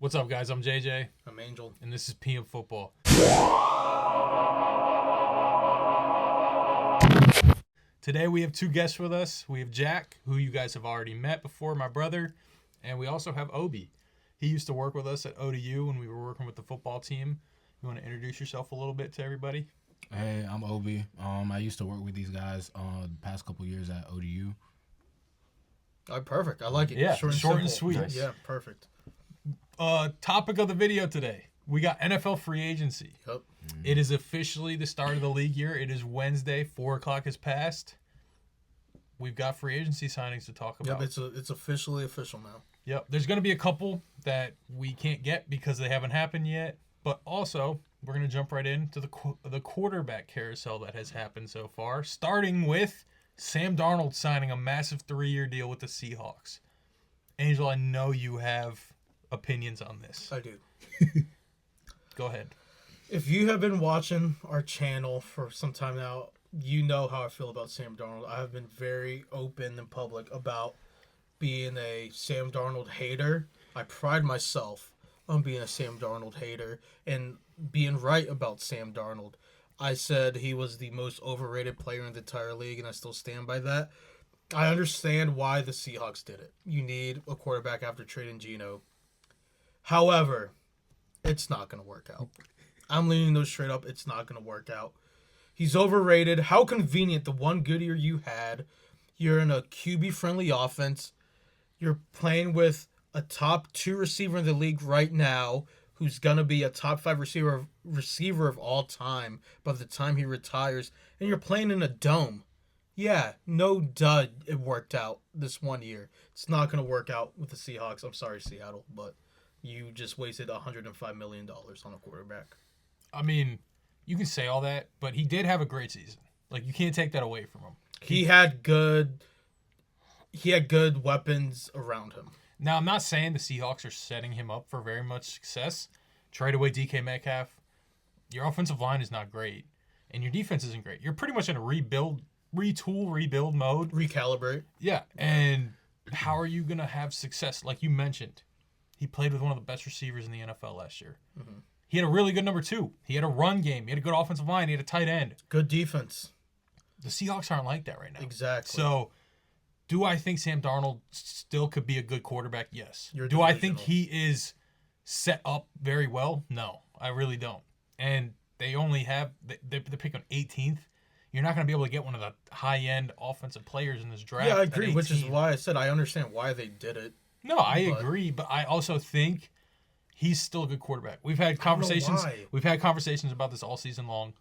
What's up, guys? I'm JJ. I'm Angel. And this is PM Football. Today we have two guests with us. We have Jack, who you guys have already met before, my brother. And we also have Obi. He used to work with us at ODU when we were working with the football team. You want to introduce yourself a little bit to everybody? Hey, I'm Obi. I used to work with these guys the past couple years at ODU. Perfect. I like it. Yeah, short and sweet. Nice. Yeah, perfect. Topic of the video today. We got NFL free agency. Yep. It is officially the start of the league year. It is Wednesday. 4 o'clock has passed. We've got free agency signings to talk about. Yep, it's officially official now. Yep. There's going to be a couple that we can't get because they haven't happened yet. But also, we're going to jump right into the quarterback carousel that has happened so far, starting with Sam Darnold signing a massive 3-year deal with the Seahawks. Angel, I know you have opinions on this. I do. Go ahead. If you have been watching our channel for some time now, you know how I feel about Sam Darnold. I have been very open and public about being a Sam Darnold hater. I pride myself on being a Sam Darnold hater and being right about Sam Darnold. I said he was the most overrated player in the entire league, and I still stand by that. I understand why the Seahawks did it. You need a quarterback after trading Geno. However, it's not going to work out. I'm leaning those straight up. It's not going to work out. He's overrated. How convenient the one good year you had. You're in a QB-friendly offense. You're playing with a top 2 receiver in the league right now who's going to be a top 5 receiver of all time by the time he retires. And you're playing in a dome. Yeah, no dud it worked out this one year. It's not going to work out with the Seahawks. I'm sorry, Seattle, but you just wasted $105 million on a quarterback. I mean, you can say all that, but he did have a great season. Like, you can't take that away from him. He had good weapons around him. Now, I'm not saying the Seahawks are setting him up for very much success. Trade away DK Metcalf. Your offensive line is not great, and your defense isn't great. You're pretty much in a rebuild mode. Recalibrate. Yeah, and how are you going to have success? Like you mentioned, he played with one of the best receivers in the NFL last year. Mm-hmm. He had a really good number 2. He had a run game. He had a good offensive line. He had a tight end. Good defense. The Seahawks aren't like that right now. Exactly. So, do I think Sam Darnold still could be a good quarterback? Yes. Do I think he is set up very well? No, I really don't. And they only have they're picking 18th. You're not going to be able to get one of the high-end offensive players in this draft. Yeah, I agree, which is why I said I understand why they did it. No, I agree, but I also think he's still a good quarterback. We've had conversations. We've had conversations about this all season long.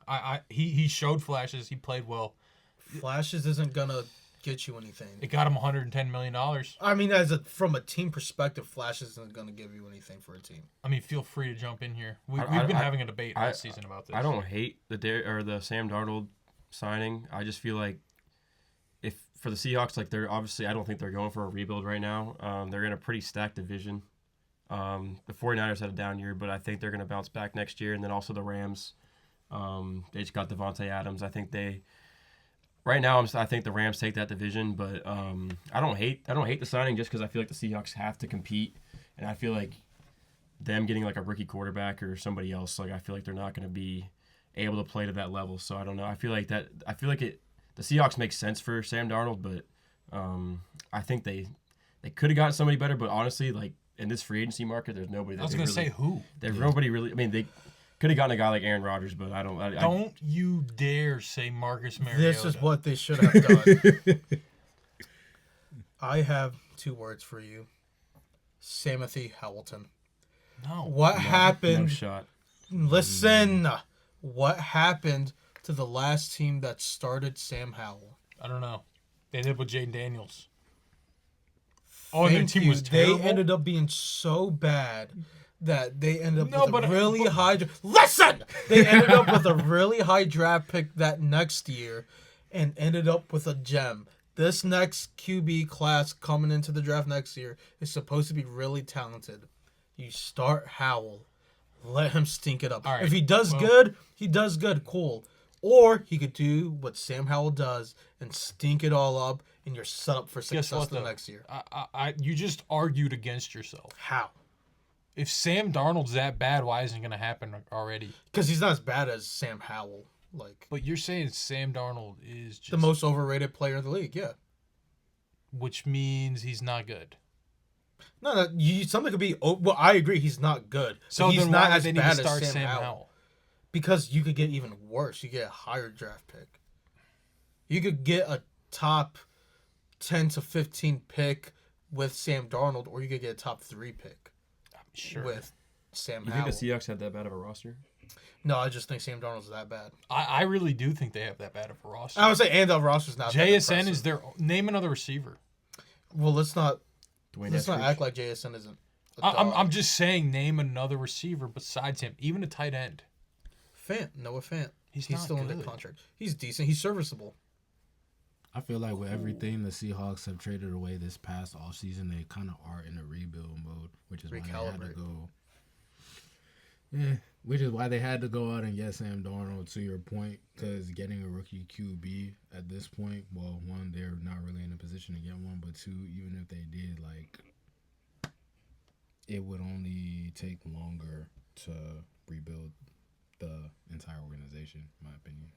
He showed flashes. He played well. Flashes isn't gonna get you anything. It got him $110 million. I mean, from a team perspective, flashes isn't gonna give you anything for a team. I mean, feel free to jump in here. We've been having a debate all season about this. I don't hate the Sam Darnold signing. I just feel like if for the Seahawks, like they're obviously, I don't think they're going for a rebuild right now. They're in a pretty stacked division. The 49ers had a down year, but I think they're going to bounce back next year. And then also the Rams. They just got Devontae Adams. I think I think the Rams take that division, but I don't hate the signing just because I feel like the Seahawks have to compete, and I feel like them getting like a rookie quarterback or somebody else, like I feel like they're not going to be able to play to that level. So I don't know. I feel like the Seahawks make sense for Sam Darnold, but I think they could have gotten somebody better. But honestly, like in this free agency market, there's nobody. That I was going to say who. There's nobody really. I mean, they could have gotten a guy like Aaron Rodgers, but I don't. Don't you dare say Marcus Mariota. This is what they should have done. I have 2 words for you. Samothy Hamilton. What happened? No shot. Listen. What happened to the last team that started Sam Howell? I don't know. They ended up with Jaden Daniels. And their team was terrible. They ended up being so bad that they ended up with a really high... Listen! They ended up with a really high draft pick that next year and ended up with a gem. This next QB class coming into the draft next year is supposed to be really talented. You start Howell. Let him stink it up. Right, if he does good, he does good. Cool. Or he could do what Sam Howell does and stink it all up, and you're set up for success the next year. You just argued against yourself. How? If Sam Darnold's that bad, why isn't it going to happen already? Because he's not as bad as Sam Howell. But you're saying Sam Darnold is just... the most overrated player in the league, yeah. Which means he's not good. No, something could be... well, I agree he's not good. So he's then not why as would they need to bad as start Sam Sam Howell. Howell? Because you could get even worse. You get a higher draft pick. You could get a top 10 to 15 pick with Sam Darnold, or you could get a top 3 pick Sure. with Sam You Howell. think the Seahawks had that bad of a roster? No, I just think Sam Darnold's that bad. I really do think they have that bad of a roster. I would say and the roster's not that JSN is impressive. their... Name another receiver. Well, let's not Dwayne let's not Eskridge? act like JSN isn't a I'm dog. just saying name another receiver besides him. Even a tight end. Noah Fant. He's He's not still in good. the contract. He's decent. He's serviceable. I feel like with everything the Seahawks have traded away this past offseason, they kind of are in a rebuild mode, which is why they had to Recalibrate. go. Yeah, which is why they had to go out and get Sam Darnold, to your point, because getting a rookie QB at this point, well, one, they're not really in a position to get one, but two, even if they did, like, it would only take longer to rebuild the entire organization, in my opinion.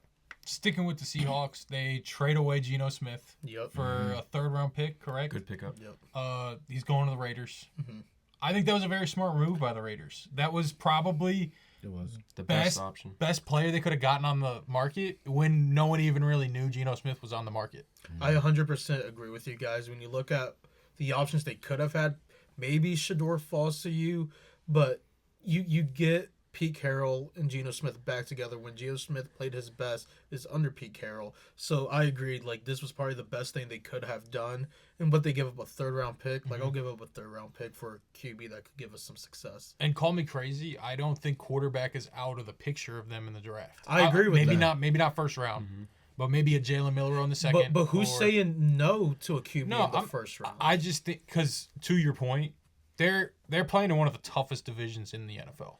Sticking with the Seahawks, they trade away Geno Smith Yep. for a third-round pick, correct? Good pickup. Yep. He's going to the Raiders. Mm-hmm. I think that was a very smart move by the Raiders. That was probably It was. The best option. best player they could have gotten on the market when no one even really knew Geno Smith was on the market. I 100% agree with you guys. When you look at the options they could have had, maybe Shador falls to you, but you get Pete Carroll and Geno Smith back together when Geno Smith played his best is under Pete Carroll. So I agreed, like, this was probably the best thing they could have done. And but they give up a third-round pick. Like, I'll give up a third-round pick for a QB that could give us some success. And call me crazy, I don't think quarterback is out of the picture of them in the draft. I agree with maybe that. Maybe not first round, but maybe a Jalen Miller on the second. But who's or- saying no to a QB No, in the I'm- first round? I just think because to your point, they're playing in one of the toughest divisions in the NFL.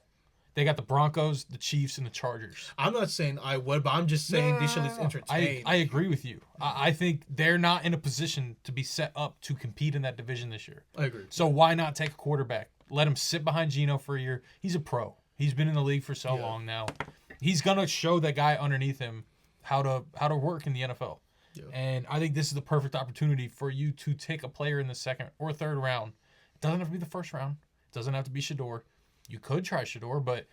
They got the Broncos, the Chiefs, and the Chargers. I'm not saying I would, but I'm just saying they should at least entertain. I agree with you. I think they're not in a position to be set up to compete in that division this year. I agree. So why not take a quarterback? Let him sit behind Geno for a year. He's a pro. He's been in the league for so long now. He's gonna show that guy underneath him how to work in the NFL. Yeah. And I think this is the perfect opportunity for you to take a player in the second or third round. It doesn't have to be the first round. It doesn't have to be Shador. You could try Shador, but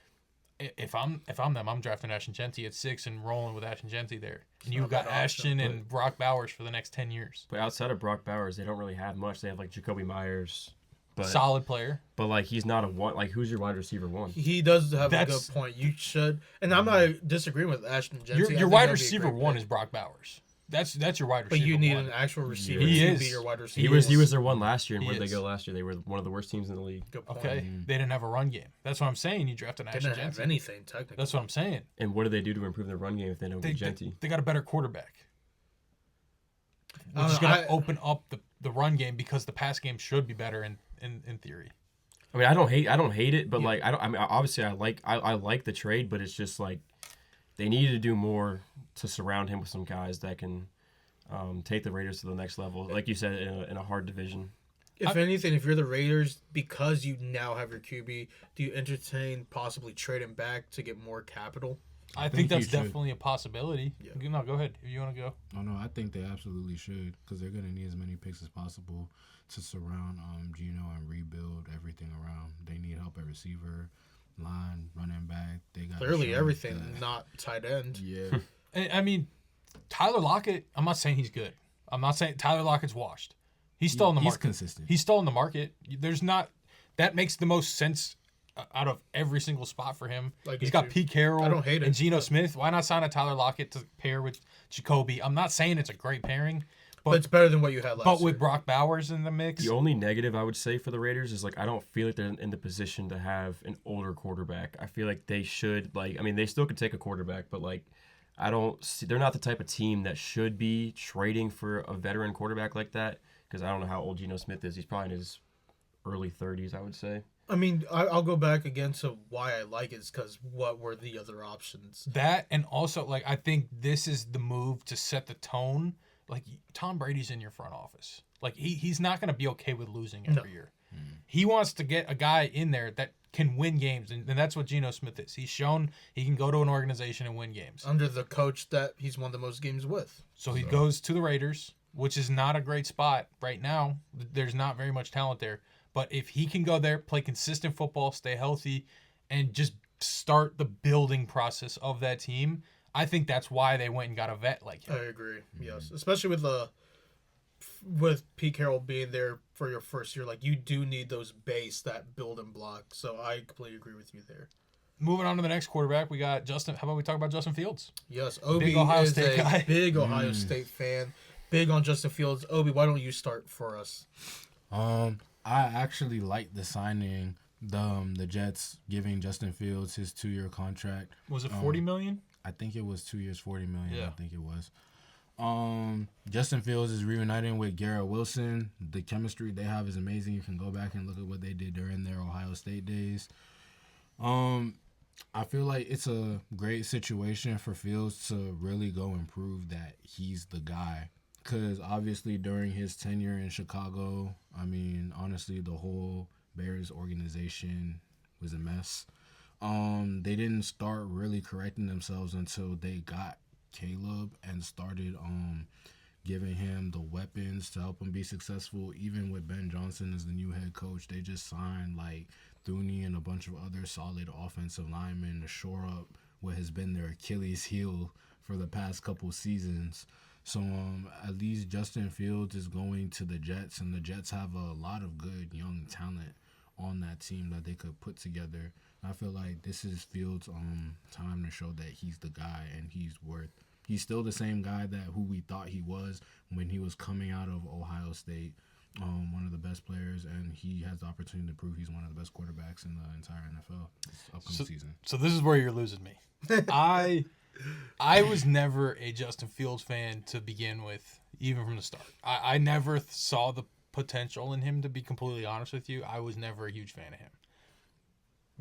if I'm them, I'm drafting Ashton Genty at 6 and rolling with Ashton Genty there. And you've not a got bad option, Ashton and Brock Bowers for the next 10 years. But outside of Brock Bowers, they don't really have much. They have like Jacoby Myers, but Solid player. like he's not a one. Like who's your wide receiver one? He does have a That's- good point. You should, and I'm not disagreeing with Ashton Genty. I Your think wide that'd be a receiver great one pick. is Brock Bowers. That's your wide receiver. But you need one. an actual receiver He to is. be your wide receiver. He was their one last year, and He where did they is. go last year? They were one of the worst teams in the league. Good point. Okay, they didn't have a run game. That's what I'm saying. You drafted They Ashton didn't have Genty. anything technically. That's what I'm saying. And what do they do to improve their run game if they don't They, get they, Genty? they got a better quarterback. I Which is don't know, going to open up the run game because the pass game should be better in theory. I mean, I don't hate it, but like I don't. I mean, obviously, I like the trade, but it's just like they needed to do more to surround him with some guys that can take the Raiders to the next level. Like you said, in a hard division. If anything, if you're the Raiders, because you now have your QB, do you entertain possibly trading back to get more capital? I think think that's you should. definitely a possibility. Yeah. No, go ahead if you want to go. Oh no, I think they absolutely should, because they're gonna need as many picks as possible to surround Geno and rebuild everything around. They need help at receiver, line, running back. They got Clearly, everything, not tight end. Yeah, I mean, Tyler Lockett, I'm not saying he's good. I'm not saying Tyler Lockett's washed. He's still in the he's market. consistent. He's still in the market. There's not that makes the most sense out of every single spot for him. Like, He's if got you- Pete Carroll I don't hate and it, Geno but- Smith. Why not sign a Tyler Lockett to pair with Jacoby? I'm not saying it's a great pairing, But it's better than what you had last but with year. Brock Bowers in the mix, The only negative I would say for the Raiders is like I don't feel like they're in the position to have an older quarterback. I feel like they should they still could take a quarterback, but like I don't see they're not the type of team that should be trading for a veteran quarterback like that because I don't know how old Geno Smith is. He's probably in his early 30s, I would say. I mean, I'll go back again to why I like it is because what were the other options? that and also like I think this is the move to set the tone. Like Tom Brady's in your front office. Like he's not going to be okay with losing every year. He wants to get a guy in there that can win games, and that's what Geno Smith is. He's shown he can go to an organization and win games. Under the coach that he's won the most games with. So he goes to the Raiders, which is not a great spot right now. There's not very much talent there. But if he can go there, play consistent football, stay healthy, and just start the building process of that team, I think that's why they went and got a vet like him. I agree. Yes, especially with Pete Carroll being there for your first year, like you do need those base, that building block. So I completely agree with you there. Moving on to the next quarterback, we got Justin. How about we talk about Justin Fields? Yes, Obi Big Ohio is State a guy. big Ohio State fan. Big on Justin Fields. Obi, why don't you start for us? I actually like the signing, the Jets giving Justin Fields his 2-year contract. Was it $40 million? I think it was 2 years, $40 million. Yeah. I think it was. Justin Fields is reuniting with Garrett Wilson. The chemistry they have is amazing. You can go back and look at what they did during their Ohio State days. I feel like it's a great situation for Fields to really go and prove that he's the guy. Because obviously during his tenure in Chicago, I mean, honestly, the whole Bears organization was a mess. They didn't start really correcting themselves until they got Caleb and started giving him the weapons to help him be successful. Even with Ben Johnson as the new head coach, they just signed like Thuney and a bunch of other solid offensive linemen to shore up what has been their Achilles heel for the past couple seasons. So at least Justin Fields is going to the Jets, and the Jets have a lot of good young talent on that team that they could put together. I feel like this is Fields' time to show that he's the guy and he's still the same guy who we thought he was when he was coming out of Ohio State, one of the best players, and he has the opportunity to prove he's one of the best quarterbacks in the entire NFL this upcoming season. So this is where you're losing me. I was never a Justin Fields fan to begin with, even from the start. I never saw the potential in him, to be completely honest with you. I was never a huge fan of him.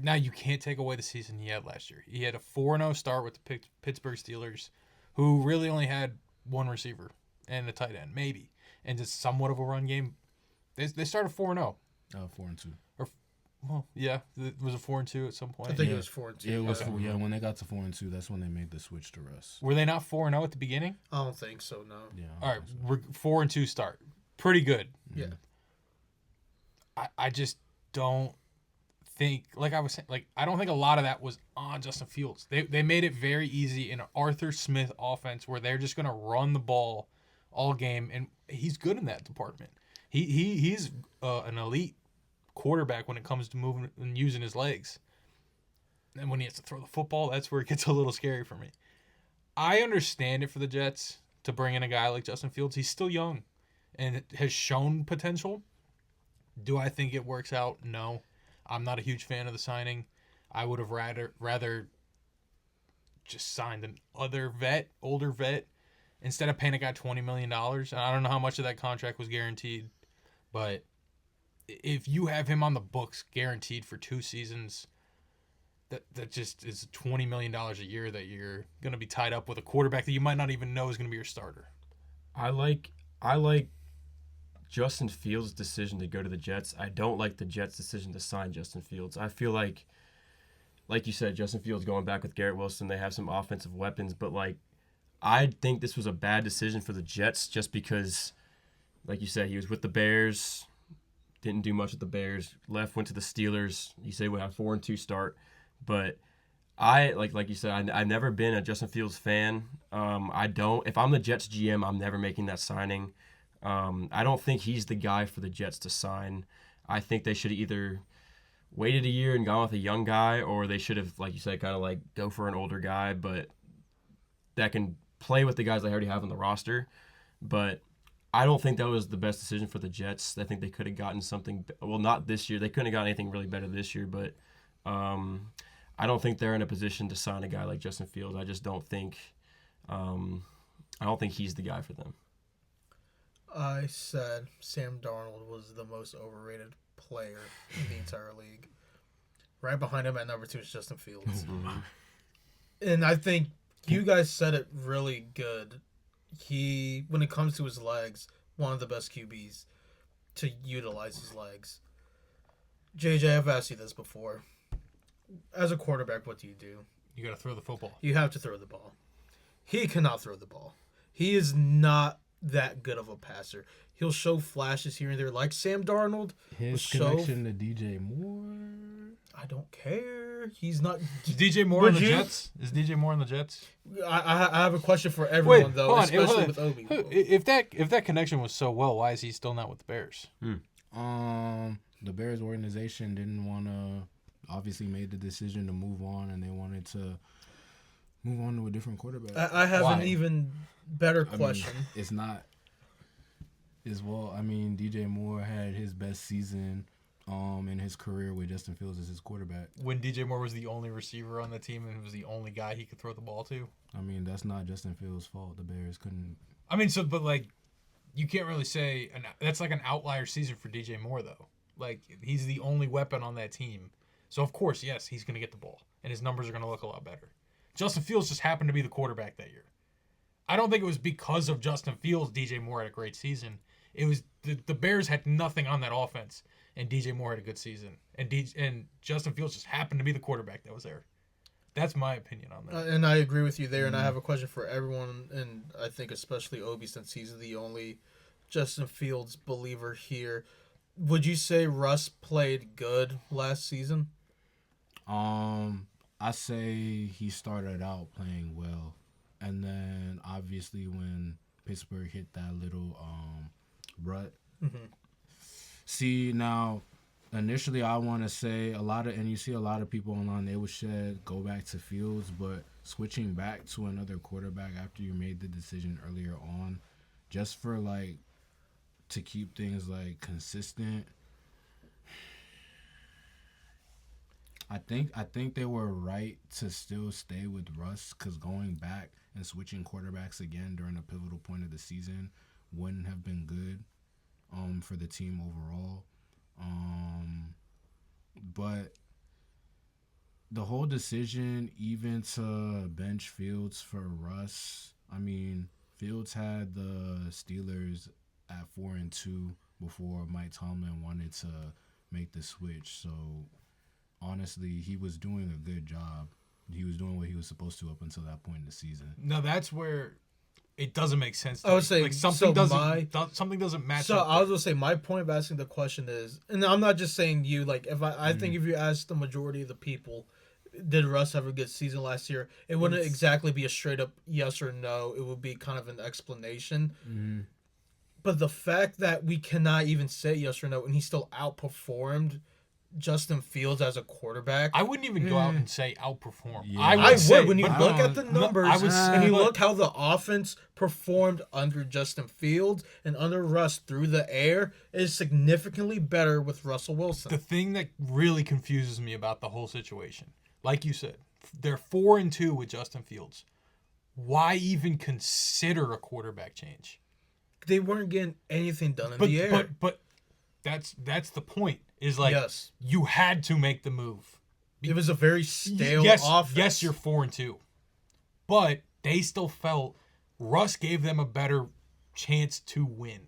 Now, you can't take away the season he had last year. He had a 4-0 start with the Pittsburgh Steelers, who really only had one receiver and a tight end, maybe, and just somewhat of a run game. They started 4-0. 4-2. Well, yeah, it was a 4-2 at some point. I think it was 4-2. It was when they got to 4-2, that's when they made the switch to Russ. Were they not 4-0 at the beginning? I don't think so, no. Yeah. All right, we're 4-2 start. Pretty good. Yeah. I just don't think, like I was saying, like I don't think a lot of that was on Justin Fields. They made it very easy in an Arthur Smith offense where they're just going to run the ball all game, and he's good in that department. He's an elite quarterback when it comes to moving and using his legs. And when he has to throw the football, that's where it gets a little scary for me. I understand it for the Jets to bring in a guy like Justin Fields. He's still young and has shown potential. Do I think it works out? No. I'm not a huge fan of the signing. I would have rather just signed an older vet, instead of paying a guy $20 million. And I don't know how much of that contract was guaranteed, but if you have him on the books guaranteed for 2 seasons, that just is $20 million a year that you're going to be tied up with a quarterback that you might not even know is going to be your starter. I like Justin Fields' decision to go to the Jets. I don't like the Jets' decision to sign Justin Fields. I feel like you said, Justin Fields going back with Garrett Wilson, they have some offensive weapons, but I think this was a bad decision for the Jets just because, like you said, he was with the Bears, didn't do much with the Bears, went to the Steelers. You say we had a 4-2 start, but I like you said, I've never been a Justin Fields fan. If I'm the Jets GM, I'm never making that signing. I don't think he's the guy for the Jets to sign. I think they should have either waited a year and gone with a young guy, or they should have, like you said, kind of go for an older guy, but that can play with the guys they already have on the roster. But I don't think that was the best decision for the Jets. I think they could have gotten something, well, not this year. They couldn't have gotten anything really better this year, but I don't think they're in a position to sign a guy like Justin Fields. I just don't think he's the guy for them. I said Sam Darnold was the most overrated player in the entire league. Right behind him at number 2 is Justin Fields. And I think you guys said it really good. When it comes to his legs, one of the best QBs to utilize his legs. JJ, I've asked you this before. As a quarterback, what do? You got to throw the football. You have to throw the ball. He cannot throw the ball. He is not that good of a passer. He'll show flashes here and there, like Sam Darnold. His connection to DJ Moore. I don't care. He's not. Is DJ Moore on the Jets? Is DJ Moore on the Jets? I have a question for everyone though, hold on, especially with Obi. If that connection was so well, why is he still not with the Bears? The Bears organization didn't want to. Obviously, made the decision to move on, and they wanted to move on to a different quarterback. I have an even better question. It's not as well. I mean, DJ Moore had his best season in his career with Justin Fields as his quarterback. When DJ Moore was the only receiver on the team and was the only guy he could throw the ball to. I mean, that's not Justin Fields' fault. The Bears couldn't. I mean, but like, you can't really say that's like an outlier season for DJ Moore though. Like, he's the only weapon on that team. So, of course, yes, he's going to get the ball, and his numbers are going to look a lot better. Justin Fields just happened to be the quarterback that year. I don't think it was because of Justin Fields DJ Moore had a great season. It was the Bears had nothing on that offense, and DJ Moore had a good season. And Justin Fields just happened to be the quarterback that was there. That's my opinion on that. And I agree with you there, and I have a question for everyone, and I think especially Obi, since he's the only Justin Fields believer here. Would you say Russ played good last season? I say he started out playing well, and then obviously when Pittsburgh hit that little rut. Mm-hmm. See, now initially I want to say and you see a lot of people online, they would go back to Fields, but switching back to another quarterback after you made the decision earlier on, just for like to keep things like consistent. I think they were right to still stay with Russ, because going back and switching quarterbacks again during a pivotal point of the season wouldn't have been good for the team overall. But the whole decision even to bench Fields for Russ, I mean, Fields had the Steelers at 4-2 before Mike Tomlin wanted to make the switch. So honestly, he was doing a good job. He was doing what he was supposed to up until that point in the season. No, that's where it doesn't make sense. I would say like something doesn't match. So up I was gonna say my point of asking the question is, and I'm not just saying you. Like, if I think if you ask the majority of the people, did Russ have a good season last year? It wouldn't exactly be a straight up yes or no. It would be kind of an explanation. Mm-hmm. But the fact that we cannot even say yes or no, and he still outperformed Justin Fields as a quarterback. I wouldn't even go out and say outperform. Yeah. I would when you look at the numbers and you but look how the offense performed under Justin Fields and under Russ through the air is significantly better with Russell Wilson. The thing that really confuses me about the whole situation, like you said, they're 4-2 with Justin Fields. Why even consider a quarterback change? They weren't getting anything done in the air. But that's the point. Is like, yes, you had to make the move. It was a very stale offense. Yes, you're 4-2, but they still felt Russ gave them a better chance to win.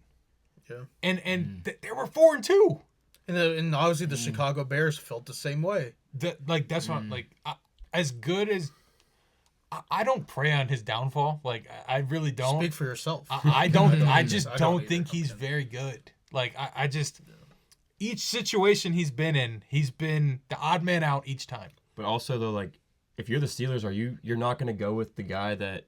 Yeah, and they were 4-2, and obviously the Chicago Bears felt the same way. That's what I'm like. As good as I don't pray on his downfall. Like, I really don't. Speak for yourself. I don't. I just don't think he's very good. Like, I just. Each situation he's been in, he's been the odd man out each time. But also, though, like, if you're the Steelers, you're not going to go with the guy that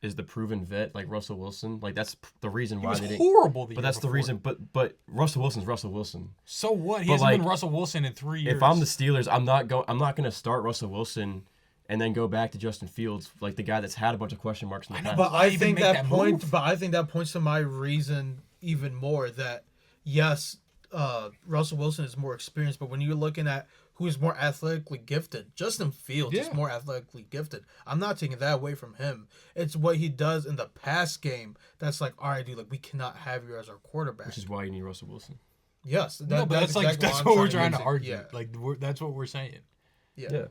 is the proven vet, like Russell Wilson? Like, that's the reason why they didn't. Horrible. But that's the reason. But Russell Wilson's Russell Wilson. So what? He hasn't been Russell Wilson in 3 years. If I'm the Steelers, I'm not going to start Russell Wilson and then go back to Justin Fields, like the guy that's had a bunch of question marks in the past. But I think that points to my reason even more that yes. Russell Wilson is more experienced, but when you're looking at who is more athletically gifted, Justin Fields is more athletically gifted. I'm not taking that away from him. It's what he does in the pass game that's like, all right, dude, like we cannot have you as our quarterback. Which is why you need Russell Wilson. Yes, that's what we're trying to argue. Yeah. Like that's what we're saying. Yeah.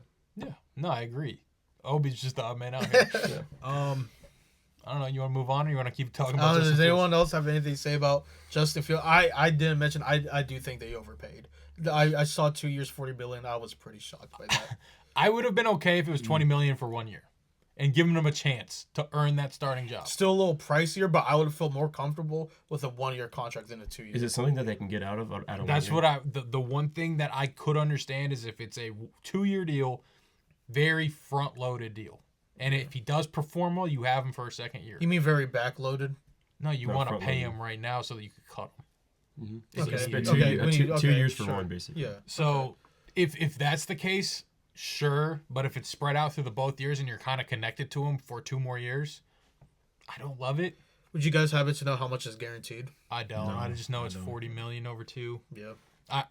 No, I agree. Obi's just the odd man out here. I don't know. You want to move on, or you want to keep talking about? Does anyone else have anything to say about Justin Fields? I didn't mention. I do think they overpaid. I saw 2 years, $40 million. I was pretty shocked by that. I would have been okay if it was $20 million for 1 year, and giving him a chance to earn that starting job. Still a little pricier, but I would have felt more comfortable with a 1 year contract than a 2 year. Is it something that they can get out of? That's what the one thing that I could understand is if it's a 2 year deal, very front loaded deal, and if he does perform well, you have him for a second year. You mean very backloaded? No, you want to pay front-loaded. him right now so that you could cut him. Okay. It's Okay. 2 years for Sure. one, basically. Yeah. So if that's the case, sure. But if it's spread out through the both years and you're kind of connected to him for 2 more years, I don't love it. Would you guys happen to know how much is guaranteed? I don't. No, I just know I it's don't. $40 million over 2. Yeah.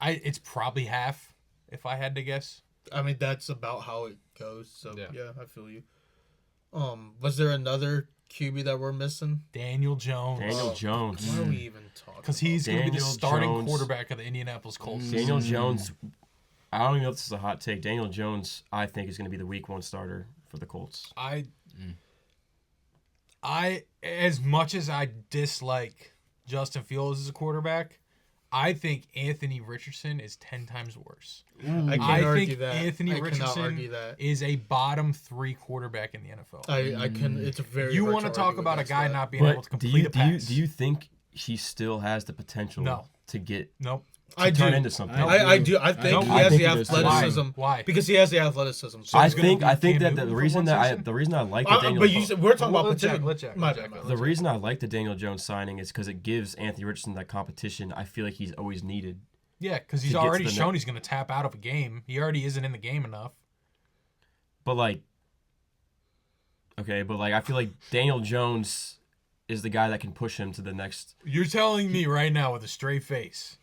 It's probably half, if I had to guess. I mean, that's about how it goes. So Yeah. yeah, I feel you. Was there another QB that we're missing? Daniel Jones. Daniel Jones. Why are we even talking? Because he's going to be the Daniel starting Jones. quarterback of the Indianapolis Colts. Daniel Jones. I don't even know if this is a hot take. Daniel Jones, I think, is going to be the Week 1 starter for the Colts. I as much as I dislike Justin Fields as a quarterback, I think Anthony Richardson is 10 times worse. I can't I argue think that. Anthony I cannot Richardson argue that. is a bottom 3 quarterback in the NFL. I can. It's very. You hard want to talk argue about a against guy that. not being able to But complete a pass? do you think he still has the potential No. to get Nope. I turn do. into something? I do. I think he I has think the he does too. athleticism. Why? Because he has the athleticism. So I it's gonna think be I think Cam that Newton the for reason one that season? the reason I like the Daniel but you said, we're talking Well, about let's check, potential. let's check, My let's bad, check. my bad. the reason I like the Daniel Jones signing is because it gives Anthony Richardson that competition. I feel like he's always needed. Yeah, because he's to get to already the shown he's going to tap out of a game. He already isn't in the game enough. But like, okay, but like I feel like Daniel Jones is the guy that can push him to the next. You're telling me right now with a straight face,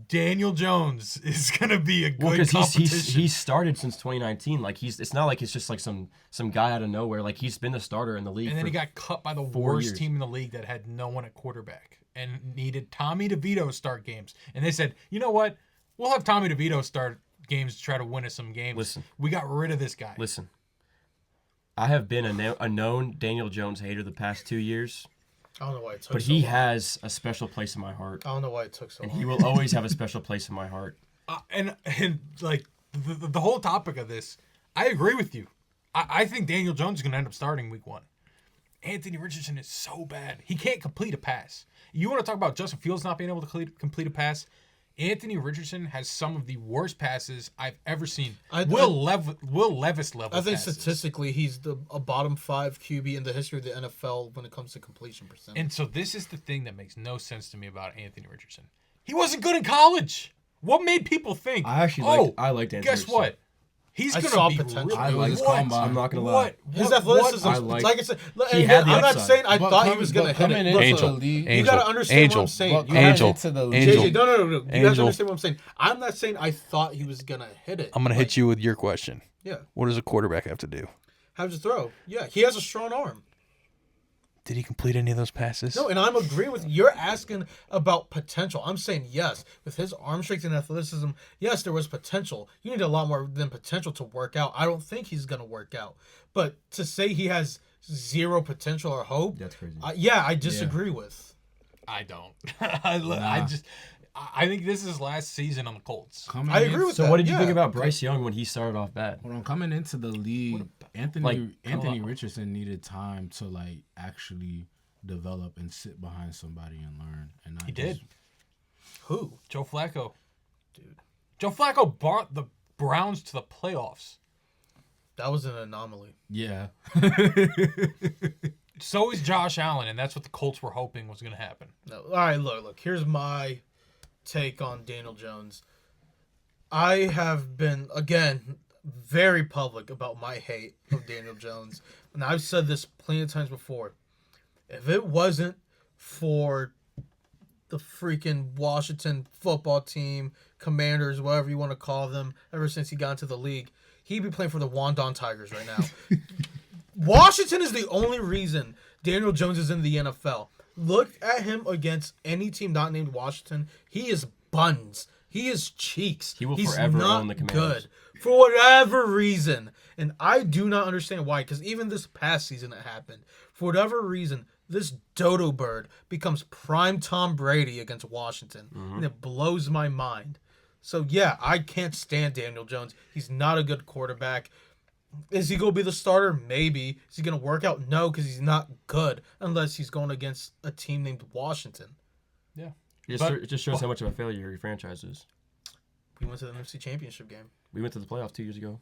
Daniel Jones is going to be a Well, good because competition. he's started since 2019. Like it's not like it's just like some guy out of nowhere. Like he's been the starter in the league. And then for he got cut by the 4 worst years. team in the league that had no one at quarterback and needed Tommy DeVito start games. And they said, you know what? We'll have Tommy DeVito start games to try to win us some games. Listen. We got rid of this guy. Listen, I have been a known Daniel Jones hater the past 2 years, I don't know why it took. but so he long. has a special place in my heart, I don't know why it took so and long. he will always have a special place in my heart. And like the whole topic of this, I agree with you. I think Daniel Jones is going to end up starting week 1. Anthony Richardson is so bad. He can't complete a pass. You want to talk about Justin Fields not being able to complete a pass? Anthony Richardson has some of the worst passes I've ever seen. Will Levis level I think passes. statistically, he's a bottom 5 QB in the history of the NFL when it comes to completion percentage. And so this is the thing that makes no sense to me about Anthony Richardson. He wasn't good in college. What made people think? I actually liked Anthony Guess Richardson. what? He's I gonna saw be potential. really I like his what? combine. I'm not gonna lie. What? His What- athleticism, I like- like I said, He had the I'm not upside. saying I But thought he come- was going to but hit coming it. into Look, the look, league- you got to understand what I'm saying. But You coming Angel. into the Angel. league, JJ, no. You guys Angel. understand what I'm saying. I'm not saying I thought he was going to hit it. I'm gonna hit you with your question. Yeah. What does a quarterback have to do? How's his throw? Yeah, he has a strong arm. Did he complete any of those passes? No, and I'm agreeing with you. You're asking about potential. I'm saying yes. With his arm strength and athleticism, yes, there was potential. You need a lot more than potential to work out. I don't think he's going to work out. But to say he has zero potential or hope, That's crazy. I disagree with. I don't. I think this is his last season on the Colts. coming I agree in- with So that. what did you yeah. think about Bryce Young when he started off bad? Hold on, coming into the league, Anthony Richardson needed time to like actually develop and sit behind somebody and learn. And not He just- did. Who? Joe Flacco. Dude. Joe Flacco brought the Browns to the playoffs. That was an anomaly. Yeah. So is Josh Allen, and that's what the Colts were hoping was going to happen. No. All right, look. Here's my take on Daniel Jones. I have been, again, very public about my hate of Daniel Jones. And I've said this plenty of times before. If it wasn't for the freaking Washington football team, Commanders, whatever you want to call them, ever since he got into the league, he'd be playing for the Wandon Tigers right now. Washington is the only reason Daniel Jones is in the NFL. Look at him against any team not named Washington. He is buns. He is cheeks. He will He's forever not own the Commanders. good for whatever reason. And I do not understand why, because even this past season it happened. For whatever reason, this dodo bird becomes prime Tom Brady against Washington. And it blows my mind. So, yeah, I can't stand Daniel Jones. He's not a good quarterback. Is he going to be the starter? Maybe. Is he going to work out? No, because he's not good unless he's going against a team named Washington. Yeah. It just shows how much of a failure your franchise is. We went to the NFC Championship game. We went to the playoffs 2 years ago.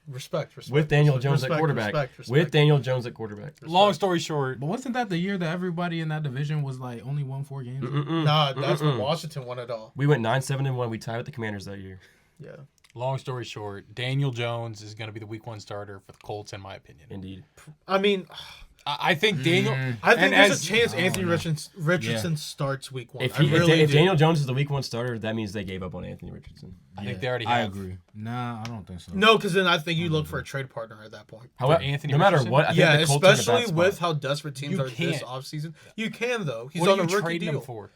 Respect. With Daniel Jones at quarterback. With Daniel Jones at quarterback. Long story short, But wasn't that the year that everybody in that division was like only won 4 games? Nah, that's when Washington won it all. We went 9-7-1. We tied with the Commanders that year. Yeah. long story short, Daniel Jones is going to be the week 1 starter for the Colts, in my opinion. Indeed. I mean, I think Daniel. I think and there's as- a chance Anthony Richardson starts week 1. If I really do. Daniel Jones is the week 1 starter, that means they gave up on Anthony Richardson. I think they already I have. agree. Nah, I don't think so. No, because then I think you look for a trade partner at that point. However, Anthony no matter Richardson? what, I think Yeah, the Colts are in a bad especially spot. with how desperate teams You are this can't. offseason. You can, though. He's What on are a you rookie trading deal. him for?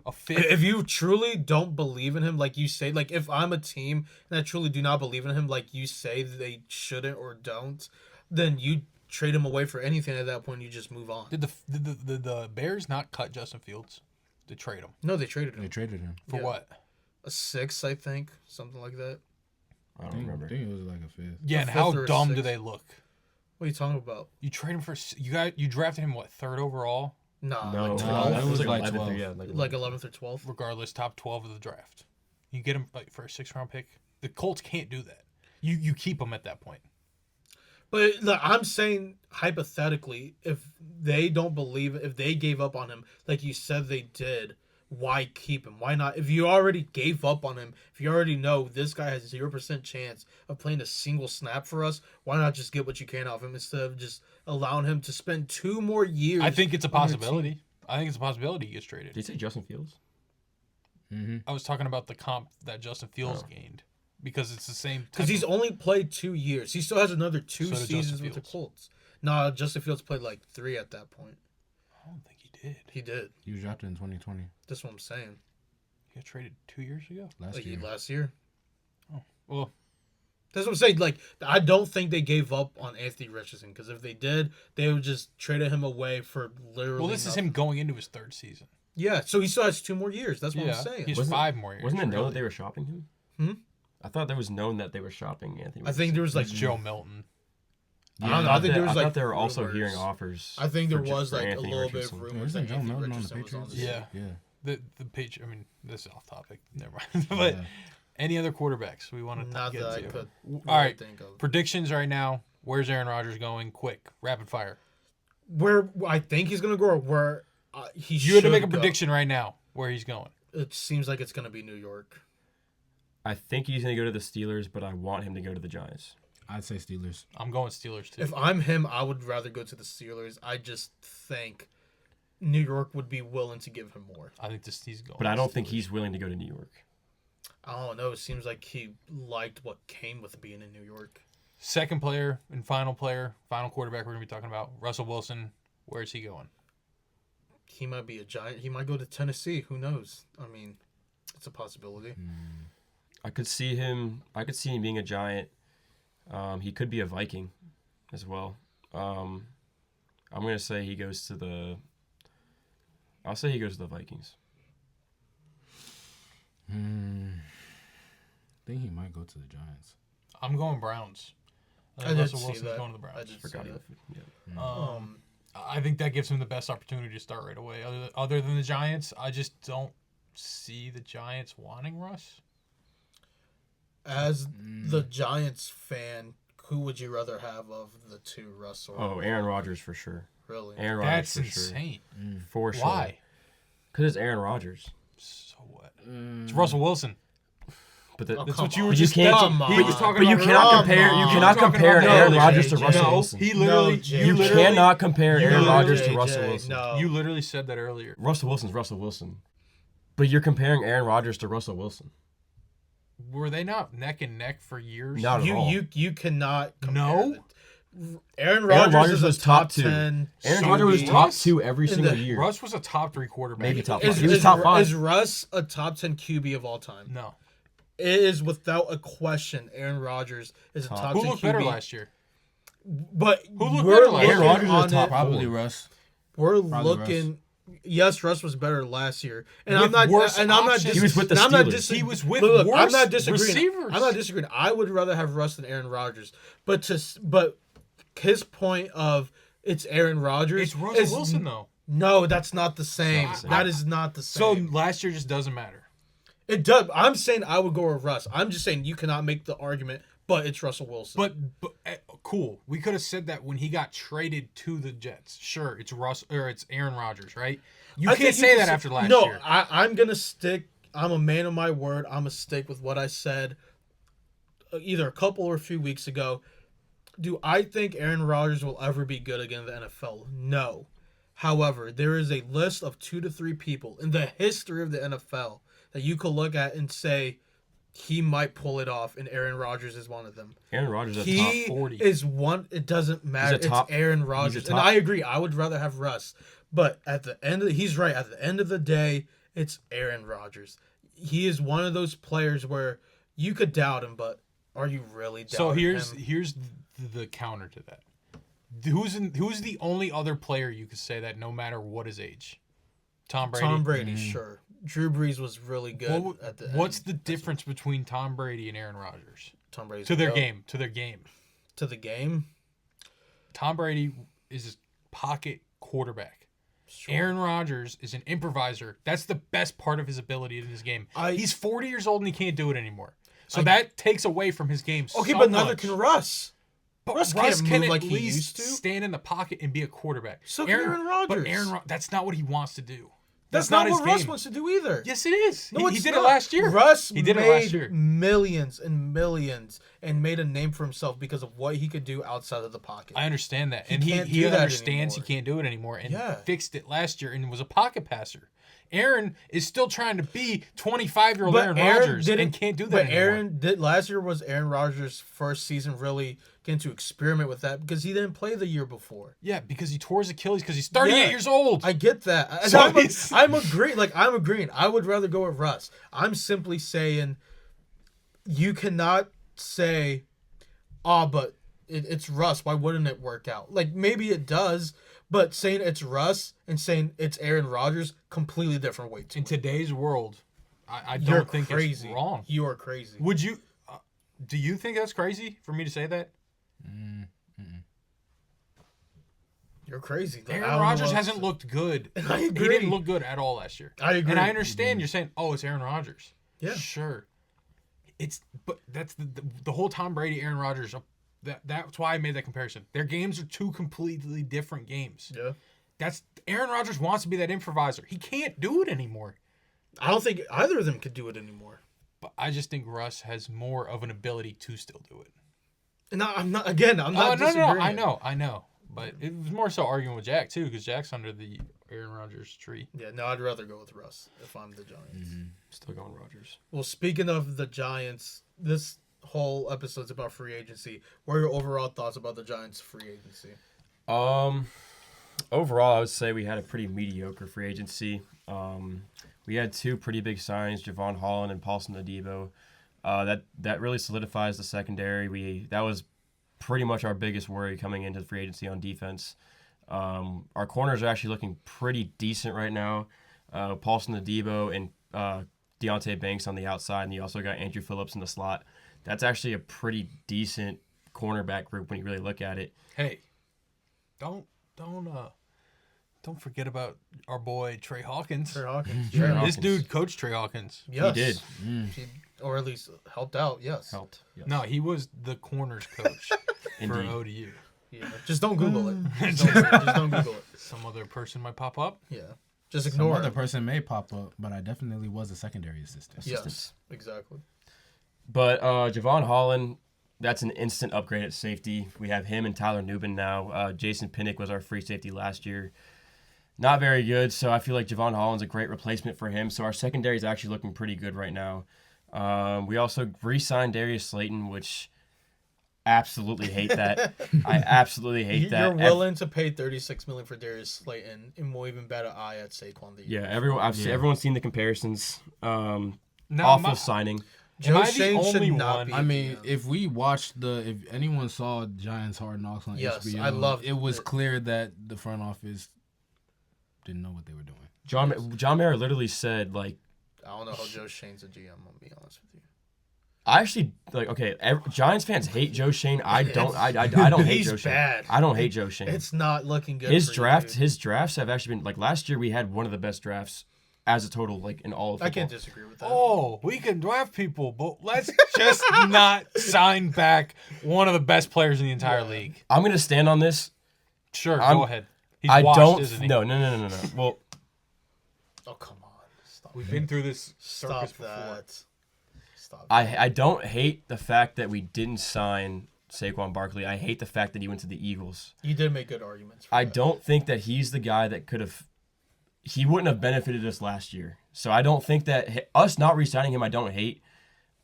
A fifth? If you truly don't believe in him, like you say, like if I'm a team and I truly do not believe in him, like you say they shouldn't or don't, then you trade him away for anything at that point. You just move on. Did the Bears not cut Justin Fields to trade him No, they traded They him. traded him. for Yeah. what? A 6, I think, something like that. I I don't think, remember. I think it was like a 5th. Yeah, A and how fifth or a dumb do sixth. they look? What are you talking about? You trade him for you drafted him what, 3rd overall? Nah, No, like no, 12, it was like 11th, 12. yeah, like 11th or 12th. Regardless, top 12 of the draft. You get him like for a 6th-round pick. The Colts can't do that. You keep him at that point. But look, I'm saying hypothetically, if they don't believe it, if they gave up on him, like you said they did, why keep him? Why not? If you already gave up on him, if you already know this guy has 0% chance of playing a single snap for us, why not just get what you can off him instead of just allowing him to spend 2 more years? I think it's a on your possibility. I think it's a possibility he gets traded. Did you say Justin Fields? Mm-hmm. I was talking about the comp that Justin Fields Oh. gained because it's the same. Because he's only played 2 years. He still has another 2 So did Justin seasons with the Fields. Colts. No, Justin Fields played like 3 at that point. I don't think he did. He did. He was drafted in 2020 That's what I'm saying. He got traded 2 years ago. last Like year. last year. Well, That's what I'm saying. Like, I don't think they gave up on Anthony Richardson because if they did, they would just traded him away for literally. this is nothing. him going into his 3rd season. Yeah, so he still has 2 more years. That's what Yeah, I'm saying. he's Wasn't- 5 more years. Wasn't it known really. that they were shopping him? Hmm? I thought there was known that they were shopping Anthony. I think there was like It's Joe Milton. I don't know. I think there was I like thought they were also rumors. hearing offers. I think there for was for like a Anthony little bit Richardson. of Yeah, rumors that isn't Joe Anthony Milton on the Richardson was on the Patriots? Yeah. Yeah. The page. I mean, this is off topic. Never mind. But Yeah. any other quarterbacks we want to Not get that I to? could. All right. Think of. Predictions right now. Where's Aaron Rodgers going? Quick, rapid fire. Where I think he's gonna go, or where he You had to make a should go. prediction right now where he's going. It seems like it's gonna be New York. I think he's going to go to the Steelers, but I want him to go to the Giants. I'd say Steelers. I'm going Steelers too. If I'm him, I would rather go to the Steelers. I just think New York would be willing to give him more. I think he's going. But I don't think Steelers. he's willing to go to New York. I don't know. It seems like he liked what came with being in New York. Second player and final quarterback we're gonna be talking about. Russell Wilson. Where's he going? He might be a Giant. He might go to Tennessee. Who knows? I mean, it's a possibility. I could see him being a Giant. He could be a Viking as well. I'm going to say he goes to the Vikings. I think he might go to the Giants. I'm going Browns. I think did Russell see Wilson's that. going to the I Browns. did Forgot see he that. yeah. I think that gives him the best opportunity to start right away. Other than the Giants, I just don't see the Giants wanting Russ. As the Giants fan, who would you rather have of the two, Russ or Oh, Aaron Rodgers for sure. really? Aaron That's Rodgers for insane. sure. For sure. Why? Because it's Aaron Rodgers. So what? It's Russell Wilson. But the, Oh, That's come what you on. were But you just. can't- Come he was on. talking but you about cannot Come compare. You on. cannot Talking compare about- Aaron No, Rodgers to JJ. Russell No, Wilson. he literally. No, JJ. You literally- cannot compare Aaron literally- Rodgers to JJ, Russell Wilson. No. You literally said that earlier. Russell Wilson's Russell Wilson. But you're comparing Aaron Rodgers to Russell Wilson. Were they not neck and neck for years? Not at all. You cannot compare No? it. Aaron Rodgers Rodgers is was a top top two. 10. Aaron QB. Rodgers was top 2 every In single the- year. Russ was a top 3 quarterback. Maybe top Is, 5. He was is- top 5. Is Russ a top 10 QB of all time? No. It is without a question. Aaron Rodgers is a top Who 10 looked QB. better last year? But Who looked we're better last year? looking Aaron Rodgers is on top it- Probably four. Russ. We're Probably looking yes, Russ was better last year, and With I'm not. worse And I'm not. options. He was with the and I'm not Steelers. He was with Look, worse I'm not disagreeing. receivers. I'm not disagreeing. I would rather have Russ than Aaron Rodgers, but his point of it's Aaron Rodgers. It's Russell Wilson though. No, that's not the same. It's not the same. That is not the So same. last year just doesn't matter. It does. I'm saying I would go with Russ. I'm just saying you cannot make the argument, but it's Russell Wilson. But cool. We could have said that when he got traded to the Jets. Sure, it's Russ or it's Aaron Rodgers, right? You I can't think say can that after last no, year. I'm gonna stick. I'm a man of my word. I'm gonna stick with what I said either a couple or a few weeks ago. Do I think Aaron Rodgers will ever be good again in the NFL? No. However, there is a list of 2 to 3 people in the history of the NFL that you could look at and say he might pull it off, and Aaron Rodgers is one of them. Aaron Rodgers is a He top 40. is one. It doesn't matter. He's a top- it's Aaron he's Rodgers, a and top- I agree. I would rather have Russ, but at the end, he's right. At the end of the day, it's Aaron Rodgers. He is one of those players where you could doubt him, but are you really doubting So here's him? the counter to that. Who's the only other player you could say that no matter what his age? Tom Brady. Tom Brady, sure. Drew Brees was really good at the What's end. the difference between Tom Brady and Aaron Rodgers? Tom Brady's To their goat. game. To their game. To the game. Tom Brady is a pocket quarterback. Sure. Aaron Rodgers is an improviser. That's the best part of his ability in his game. He's 40 years old and he can't do it anymore. So that takes away from his game. Okay, so but neither much. can Russ. But Russ Russ can't can move at like he least used to. stand in the pocket and be a quarterback. So can Aaron Rodgers. But that's not what he wants to do. That's not his what Russ game. wants to do either. Yes, it is. No, he it's did not. it last year. Russ he did made it last year. millions and millions and made a name for himself because of what he could do outside of the pocket. I understand that. And can't he do that understands anymore. he can't do it anymore and Yeah. fixed it last year and was a pocket passer. Aaron is still trying to be 25-year-old Aaron Rodgers and can't do that But anymore. Aaron did last year was Aaron Rodgers' first season really getting to experiment with that because he didn't play the year before. Yeah, because he tore his Achilles because he's 38 Yeah. years old. I get that. And So I'm agreeing. Like I'm agreeing. I would rather go with Russ. I'm simply saying you cannot say, but it's Russ. Why wouldn't it work out? Like maybe it does, but saying it's Russ and saying it's Aaron Rodgers, completely different way. In today's world, I You're don't think crazy. it's wrong. You are crazy. Would you? Do you think that's crazy for me to say that? You're crazy. Like, I Aaron don't know Rodgers what else hasn't to- looked good. I He agree. didn't look good at all last year. I agree. And I understand you're saying, it's Aaron Rodgers. Yeah. Sure. But that's the whole Tom Brady, Aaron Rodgers. That's why I made that comparison. Their games are two completely different games. Yeah. That's Aaron Rodgers wants to be that improviser. He can't do it anymore. I don't think either of them could do it anymore. But I just think Russ has more of an ability to still do it. And I'm not. Again, I'm not. No, disagreeing. I know. But it was more so arguing with Jack too, because Jack's under the Aaron Rodgers tree. Yeah, no, I'd rather go with Russ if I'm the Giants. Still going Rodgers. Well, speaking of the Giants, this whole episode's about free agency. What are your overall thoughts about the Giants' free agency? Overall, I would say we had a pretty mediocre free agency. We had 2 pretty big signings, Javon Holland and Paulson Adebo. That really solidifies the secondary. That was pretty much our biggest worry coming into the free agency on defense. Our corners are actually looking pretty decent right now. Paulson Adebo and Deontay Banks on the outside, and you also got Andrew Phillips in the slot. That's actually a pretty decent cornerback group when you really look at it. Hey, don't forget about our boy Trey Hawkins. Trey Hawkins. Trey Yeah. Hawkins. This dude coached Trey Hawkins. Yes. He did. Or at least helped out. Yes. Helped. Yes. No, he was the corners coach for Indeed. ODU. Yeah. Just don't Google it. Just don't Google it. Some other person might pop up. Yeah. Just Some ignore other it. person may pop up, but I definitely was a secondary assistant. Yes. Exactly. But Javon Holland, that's an instant upgrade at safety. We have him and Tyler Nubin now. Jason Pinnock was our free safety last year. Not very good, so I feel like Javon Holland's a great replacement for him. So our secondary is actually looking pretty good right now. We also re-signed Darius Slayton, which absolutely hate that. I absolutely hate that. You're willing to pay $36 million for Darius Slayton, and we'll even bet an eye at Saquon. Yeah, everyone's seen the comparisons. Now, Awful signing. Am I the Shane should only not one? be- I mean, Yeah. if anyone saw Giants Hard Knocks on Yes, HBO, I loved it was it. clear that the front office didn't know what they were doing. John Mayer literally said, like, I don't know how Joe Shane's a GM. I'm gonna be honest with you. I actually like. Okay, Giants fans hate Joe Shane. I don't hate Joe Shane. Bad. I don't hate Joe Shane. It's not looking good. His for drafts, you, dude. his drafts have actually been like last year. We had one of the best drafts as a total, like in all of football. I can't disagree with that. Oh, we can draft people, but let's just not sign back one of the best players in the entire league. I'm gonna stand on this. Sure, go ahead. He's I washed, don't. isn't he? No. Well, Oh, come on. Stop. We've been through this Stop circus before. that. Stop. I don't hate the fact that we didn't sign Saquon Barkley. I hate the fact that he went to the Eagles. You did make good arguments. For I that. don't think that he's the guy that could have. He wouldn't have benefited us last year. So I don't think that us not re-signing him, I don't hate.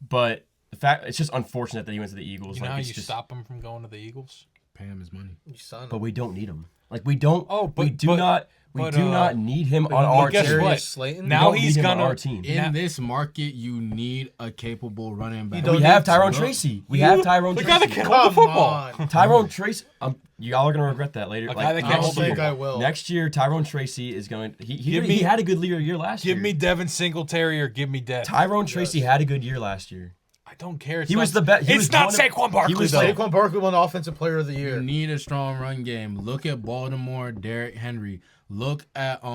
But the fact it's just unfortunate that he went to the Eagles. You know like how it's you just, stop him from going to the Eagles? Pay him his money. You son. But we don't need him. Like we don't. Oh, but- we do but- not. We but, do not need him on our guess team. what? Darius Slayton. Now We don't he's need him on gonna- our team. In Now- this market, you need a capable running back. don't We have need Tyrone to. Tracy. We have Tyrone The Tracy. guy that can hold Come the football. on. Tyrone Tracy. Y'all are gonna regret that later. A guy that I can't don't hold the think I football. will. Next year, Tyrone Tracy is going. He Give me- had a good year last year. Give me Devin Singletary or give me Dev. Tyrone Tracy had a good year last year. I don't care. It's He not- was the best. It's not Saquon Barkley, was though. like- Saquon Barkley won Offensive Player of the Year. You need a strong run game. Look at Baltimore, Derrick Henry. Look at the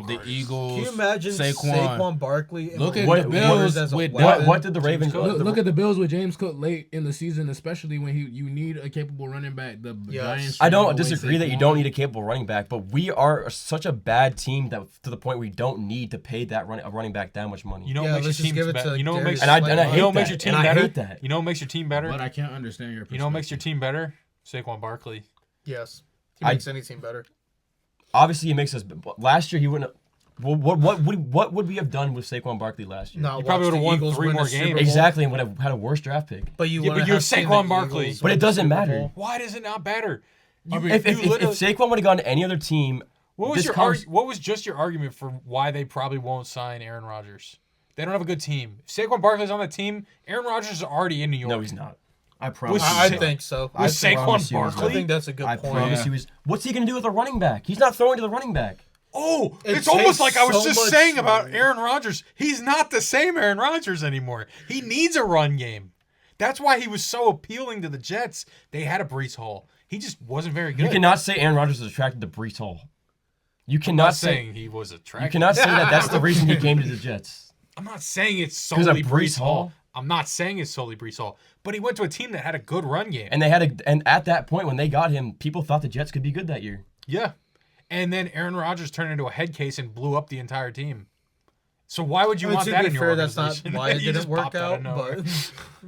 Harris. Eagles. Can you imagine Saquon Barkley and Look at What- the Bills as a with weapon? What did the Ravens? Look at the Bills with James Cook late in the season, especially when you need a capable running back. The Yes. Giants. I don't traded away disagree that you Saquon. don't need a capable running back, but we are such a bad team that to the point we don't need to pay a running back that much money. You know what Yeah, makes your let's just team give it better? to You know what makes Darius And I hate you know what that. makes your team And I better? hate that. You know what makes your team better? But I can't understand your perspective. You know what makes your team better? Saquon Barkley. Yes. He I- makes any team better. Obviously, he makes us. Last year, he wouldn't. Well, what would we have done with Saquon Barkley last year? Not You probably watch would've the won Eagles 3 win more a Super games. Bowl. Exactly, and would have had a worse draft pick. But you Yeah, want but to you're have seen Saquon the Barkley. Eagles But it win the doesn't Super matter. Bowl. Why does it not matter? If Saquon would have gone to any other team, What was this your convers- what was just your argument for why they probably won't sign Aaron Rodgers? They don't have a good team. If Saquon Barkley's on the team, Aaron Rodgers is already in New York. No, he's not. I promise. Was- you I he's think so. Was Saquon promise you he's Barkley? I think that's a good not. I point. promise you he's. What's he gonna do with a running back? He's not throwing to the running back. Oh, It it's almost takes like I was so just much- saying about Aaron Rodgers. He's not the same Aaron Rodgers anymore. He needs a run game. That's why he was so appealing to the Jets. They had a Brees Hall. He just wasn't very good. You cannot say Aaron Rodgers is attracted to Brees Hall. You I'm cannot not say. saying he was attractive. You cannot say that. That's the reason he came to the Jets. I'm not saying it's 'Cause of solely Brees Brees Hall. Hall? I'm not saying it's solely Brees Hall. But he went to a team that had a good run game. And they had and at that point when they got him, people thought the Jets could be good that year. Yeah. And then Aaron Rodgers turned into a head case and blew up the entire team. So why would you want to that be in your fair, that's organization? not why it You didn't just work popped out of out. nowhere. But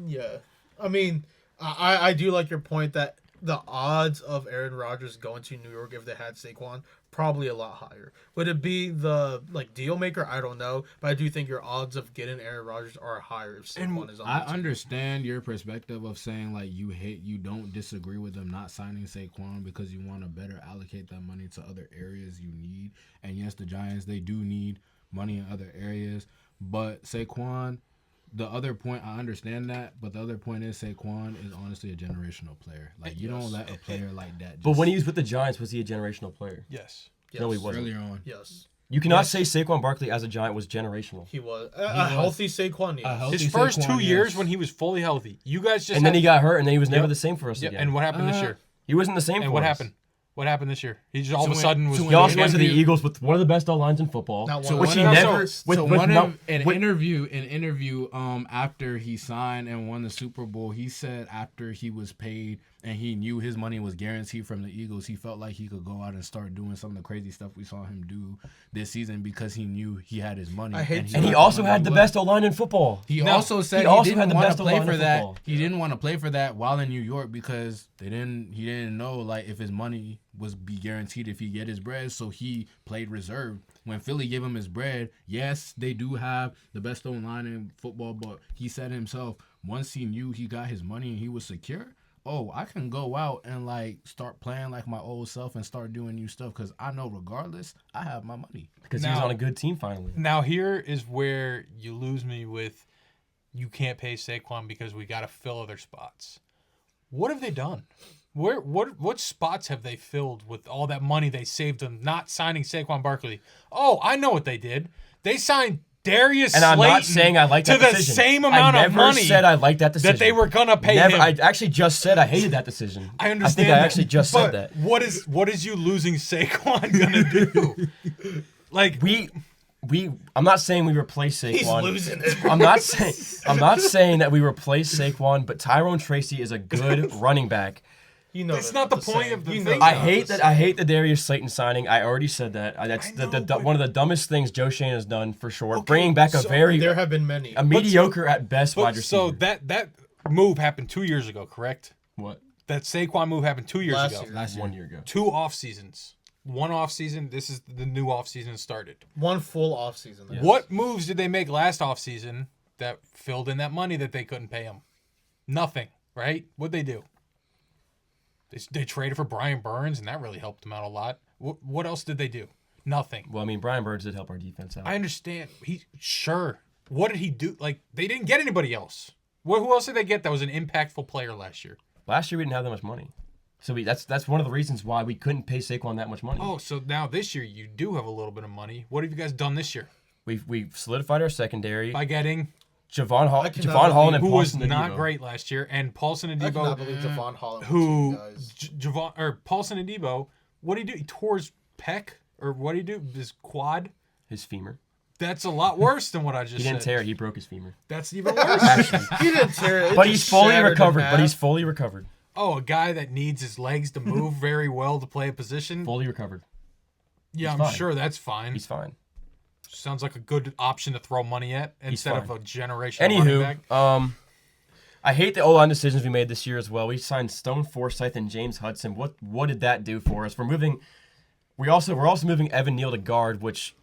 yeah, I mean, I do like your point that the odds of Aaron Rodgers going to New York if they had Saquon probably a lot higher. Would it be the deal maker? I don't know, but I do think your odds of getting Aaron Rodgers are higher if Saquon is on. I the team. understand your perspective of saying like you don't disagree with them not signing Saquon because you want to better allocate that money to other areas you need. And yes, the Giants, they do need money in other areas, but Saquon, the other point, I understand that, but the other point is Saquon is honestly a generational player. Like you don't let a player like that. But when he was with the Giants, was he a generational player? Yes. Yes. No, he wasn't. earlier on, Yes, You cannot say Saquon Barkley as a Giant was generational. he was a healthy Saquon. Yes. A healthy His first Saquon, 2 years yes. when he was fully healthy. You guys just And then had- he got hurt, and then he was never Yep. the same for us Yep. again. And what happened this year? He wasn't the same And for what us. happened? What happened this year? He just all of a when- sudden was. so when He also went to the interview- Eagles with one of the best O-lines in football. Not So one which of he them. never. So- with, so with one no, of, an with- interview after he signed and won the Super Bowl, he said after he was paid and he knew his money was guaranteed from the Eagles, he felt like he could go out and start doing some of the crazy stuff we saw him do this season because he knew he had his money. I hate and to- and he got also money had the well. best O-line in football. He No, also said he he, also didn't had the want best to play O-line for in that. football. He didn't want to play for that while in New York because he didn't know like if his money was be guaranteed if he get his bread. So he played reserve. When Philly gave him his bread, yes, they do have the best O-line in football, but he said himself once he knew he got his money and he was secure. Oh, I can go out and like start playing like my old self and start doing new stuff because I know regardless I have my money. Because he was Now- on a good team finally. Now here is where you lose me with, you can't pay Saquon because we got to fill other spots. What have they done? What spots have they filled with all that money they saved them not signing Saquon Barkley? Oh, I know what they did. They signed Darius And Slayton I'm not saying I like that to the decision. same amount of money I never said I liked that decision. that they were gonna pay him. I actually just said I hated that decision. I understand. I think I actually just but said that. What is you losing Saquon gonna do? Like I'm not saying we replace Saquon. He's losing it. I'm not saying that we replace Saquon, but Tyrone Tracy is a good running back. You know That's they're not the point same. of the You thing. know I they're hate not that. I hate the Darius Slayton signing. I already said that. That's I know, but- one of the dumbest things Joe Shane has done for sure. Bringing back a so very There have been many. mediocre at best wide But receiver. so that move happened 2 years ago, correct? What? That Saquon move happened 2 years Last ago. year. Last year. 1 year ago. 2 off seasons. 1 off season. This is the new off season started. One full offseason. Yeah. What moves did they make last off season that filled in that money that they couldn't pay him? Nothing, right? What'd they do? They traded for Brian Burns, and that really helped them out a lot. What else did they do? Nothing. Well, I mean, Brian Burns did help our defense out. I understand. Sure. What did he do? Like, they didn't get anybody else. Who else did they get that was an impactful player last year? Last year we didn't have that much money, so that's one of the reasons why we couldn't pay Saquon that much money. Oh, so now this year you do have a little bit of money. What have you guys done this year? We've solidified our secondary. By getting Javon I cannot Holland and who was Paulson not Adebo. great last year, and Paulson I cannot Adebo, believe Javon Holland. who Guys. Paulson Adebo, what did he do? He tore his pec, or what did he do? His quad. His femur. That's a lot worse than what I just He didn't said. tear it. He broke his femur. That's even worse. He didn't tear it. But he's fully recovered. Oh, a guy that needs his legs to move very well to play a position. Fully recovered. Yeah, he's I'm fine. sure that's fine. He's fine. Sounds like a good option to throw money at instead of fine. a generational running back. Anywho, I hate the O-line decisions we made this year as well. We signed Stone Forsythe and James Hudson. What did that do for us? We're also moving Evan Neal to guard, which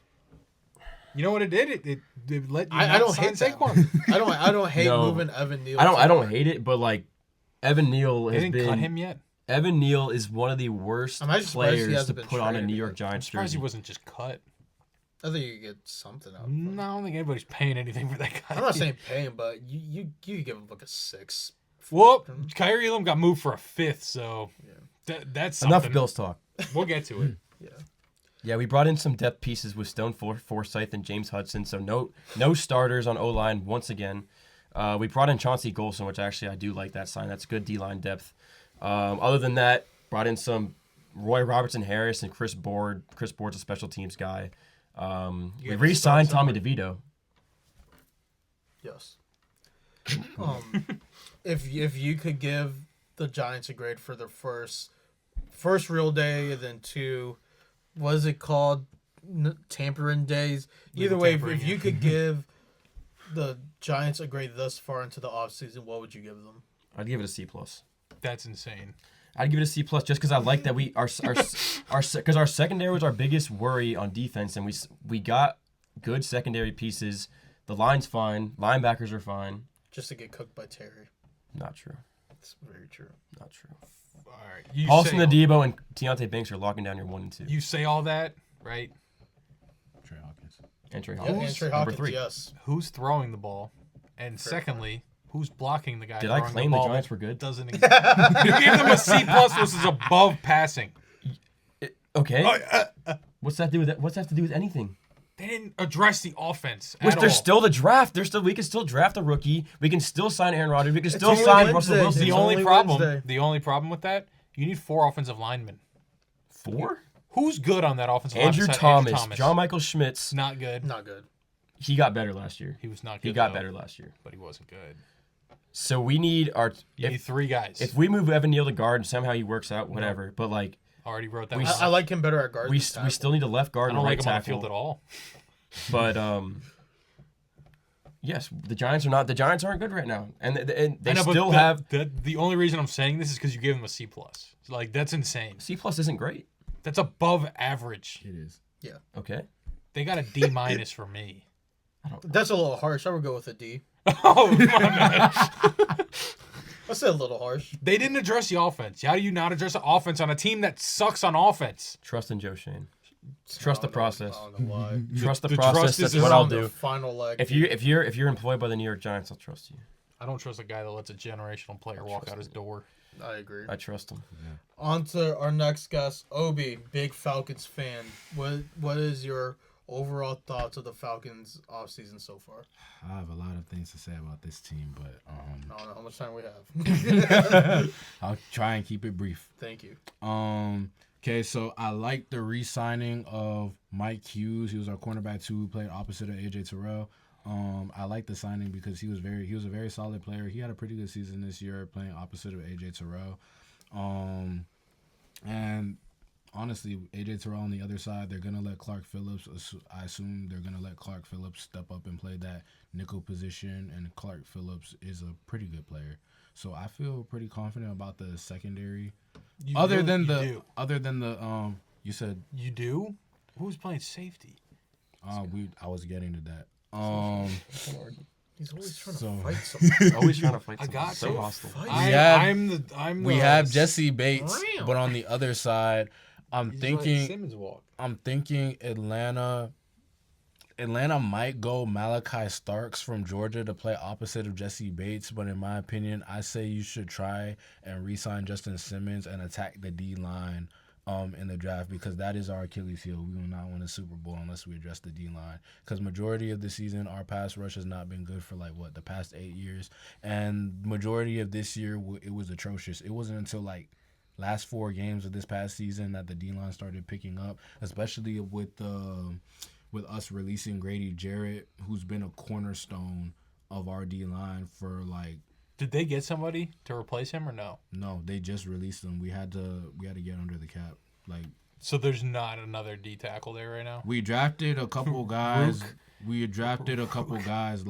You know what it did? It let you I not don't sign hate that. Saquon. I don't hate No. moving Evan Neal. I don't hate it, but like Evan Neal They has didn't been. cut him yet. Evan Neal is one of the worst I'm actually surprised he players to hasn't been put on a traded New yet. York Giants Surprised jersey. he wasn't just cut. I think you get something out of him. No, I don't think anybody's paying anything for that guy. I'm not saying pay him, but you give him like a 6. Well, Kyrie Elam got moved for a 5th, so that's something. Enough Bills talk. We'll get to it. Yeah, we brought in some depth pieces with Stone Forsythe and James Hudson, so no starters on O-line once again. We brought in Chauncey Golson, which actually I do like that sign. That's good D-line depth. Other than that, brought in some Roy Robertson-Harris and Chris Board. Chris Board's a special teams guy. We have to re-signed start Tommy DeVito. Yes. If you could give the Giants a grade for their first real day, and then 2, what is it called? Tampering days. Either way, tampering, if you could give the Giants a grade thus far into the offseason, what would you give them? I'd give it a C+. That's insane. I'd give it a C+ just because I like that because our secondary was our biggest worry on defense, and we got good secondary pieces. The line's fine. Linebackers are fine. Just to get cooked by Terry. Not true. That's very true. Not true. All right. You Paulson say, Adebo and Deontay Banks are locking down your 1 and 2. you say all that, right? Trey Hawkins. And Trey Yeah, Hawkins. and Trey Number Hawkins, 3. yes. Who's throwing the ball? And secondly, who's blocking the guy Did I throwing claim the the ball Giants that were good? doesn't exist? You gave them a C+, which is above passing. Okay. What's that have to do with anything? They didn't address the offense Which at there's all. still the draft. We can still draft a rookie. We can still sign Aaron Rodgers. We can still only sign Wednesday. Russell Wilson. The It's only only problem. Wednesday. The only problem with that, you need 4 offensive linemen. 4? Who's good on that offensive line? Andrew besides Thomas, John Michael Schmitz. Not good. Not good. He got better last year. He was not good. He got though, better last year. but he wasn't good. So we need our. You need 3 guys. If we move Evan Neal to guard and somehow he works out, whatever. But like Already wrote that. we one. I like him better at guard. we than tackle. still need a left guard I and don't a like right him on the tackle. field at all. But yes, the Giants aren't good right now, and they I know, but still have the only reason I'm saying this is because you gave him a C+. Like, that's insane. C+ isn't great. That's above average. It is. Okay. They got a D- for me. That's a little harsh. I would go with a D. Oh my man. I said a little harsh. They didn't address the offense. How do you not address the offense on a team that sucks on offense? Trust in Joe Shane. Trust the process. I don't know why. Trust the the process. trust That's is what on I'll the do. final leg. If you're employed by the New York Giants, I'll trust you. I don't trust a guy that lets a generational player walk out his door. I agree. I trust him. On to our next guest, Obi, big Falcons fan. What is your overall thoughts of the Falcons offseason so far? I have a lot of things to say about this team, but I don't know how much time we have. I'll try and keep it brief. Thank you. Okay, so I like the re-signing of Mike Hughes. He was our cornerback too, who played opposite of AJ Terrell. I like the signing because he was a very solid player. He had a pretty good season this year playing opposite of AJ Terrell. And honestly, AJ Terrell on the other side, they're gonna let Clark Phillips. I assume they're gonna let Clark Phillips step up and play that nickel position. And Clark Phillips is a pretty good player, so I feel pretty confident about the secondary. Other than the you said You do? Who's playing safety? I was getting to that. He's always trying to So- fight something. Always trying to fight. I got so you. hostile. We have Jesse Bates, Damn. but on the other side, I'm thinking Simmons walk. Atlanta might go Malachi Starks from Georgia to play opposite of Jesse Bates, but in my opinion, I say you should try and re-sign Justin Simmons and attack the D-line in the draft, because that is our Achilles heel. We will not win a Super Bowl unless we address the D-line, because majority of the season, our pass rush has not been good for the past 8 years, and majority of this year, it was atrocious. It wasn't until last 4 games of this past season that the D-line started picking up, especially with us releasing Grady Jarrett, who's been a cornerstone of our D-line for Did they get somebody to replace him or no? No, they just released him. We had to get under the cap. So there's not another D tackle there right now? We drafted a couple guys. We drafted a couple guys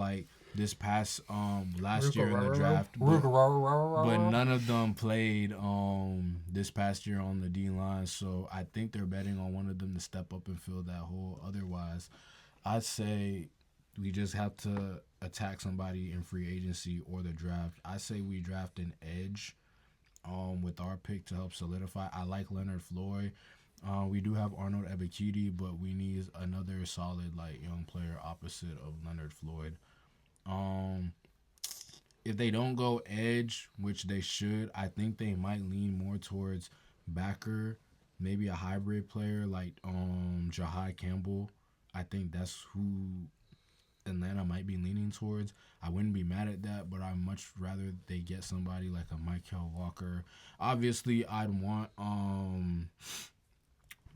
this past last year in the draft, but none of them played this past year on the D line. So I think they're betting on one of them to step up and fill that hole. Otherwise, I'd say we just have to attack somebody in free agency or the draft. I say we draft an edge with our pick to help solidify. I like Leonard Floyd. We do have Arnold Ebiketie, but we need another solid young player opposite of Leonard Floyd. If they don't go edge, which they should, I think they might lean more towards backer, maybe a hybrid player like Jahai Campbell. I think that's who Atlanta might be leaning towards. I wouldn't be mad at that, but I'd much rather they get somebody like a Michael Walker. Obviously, I'd want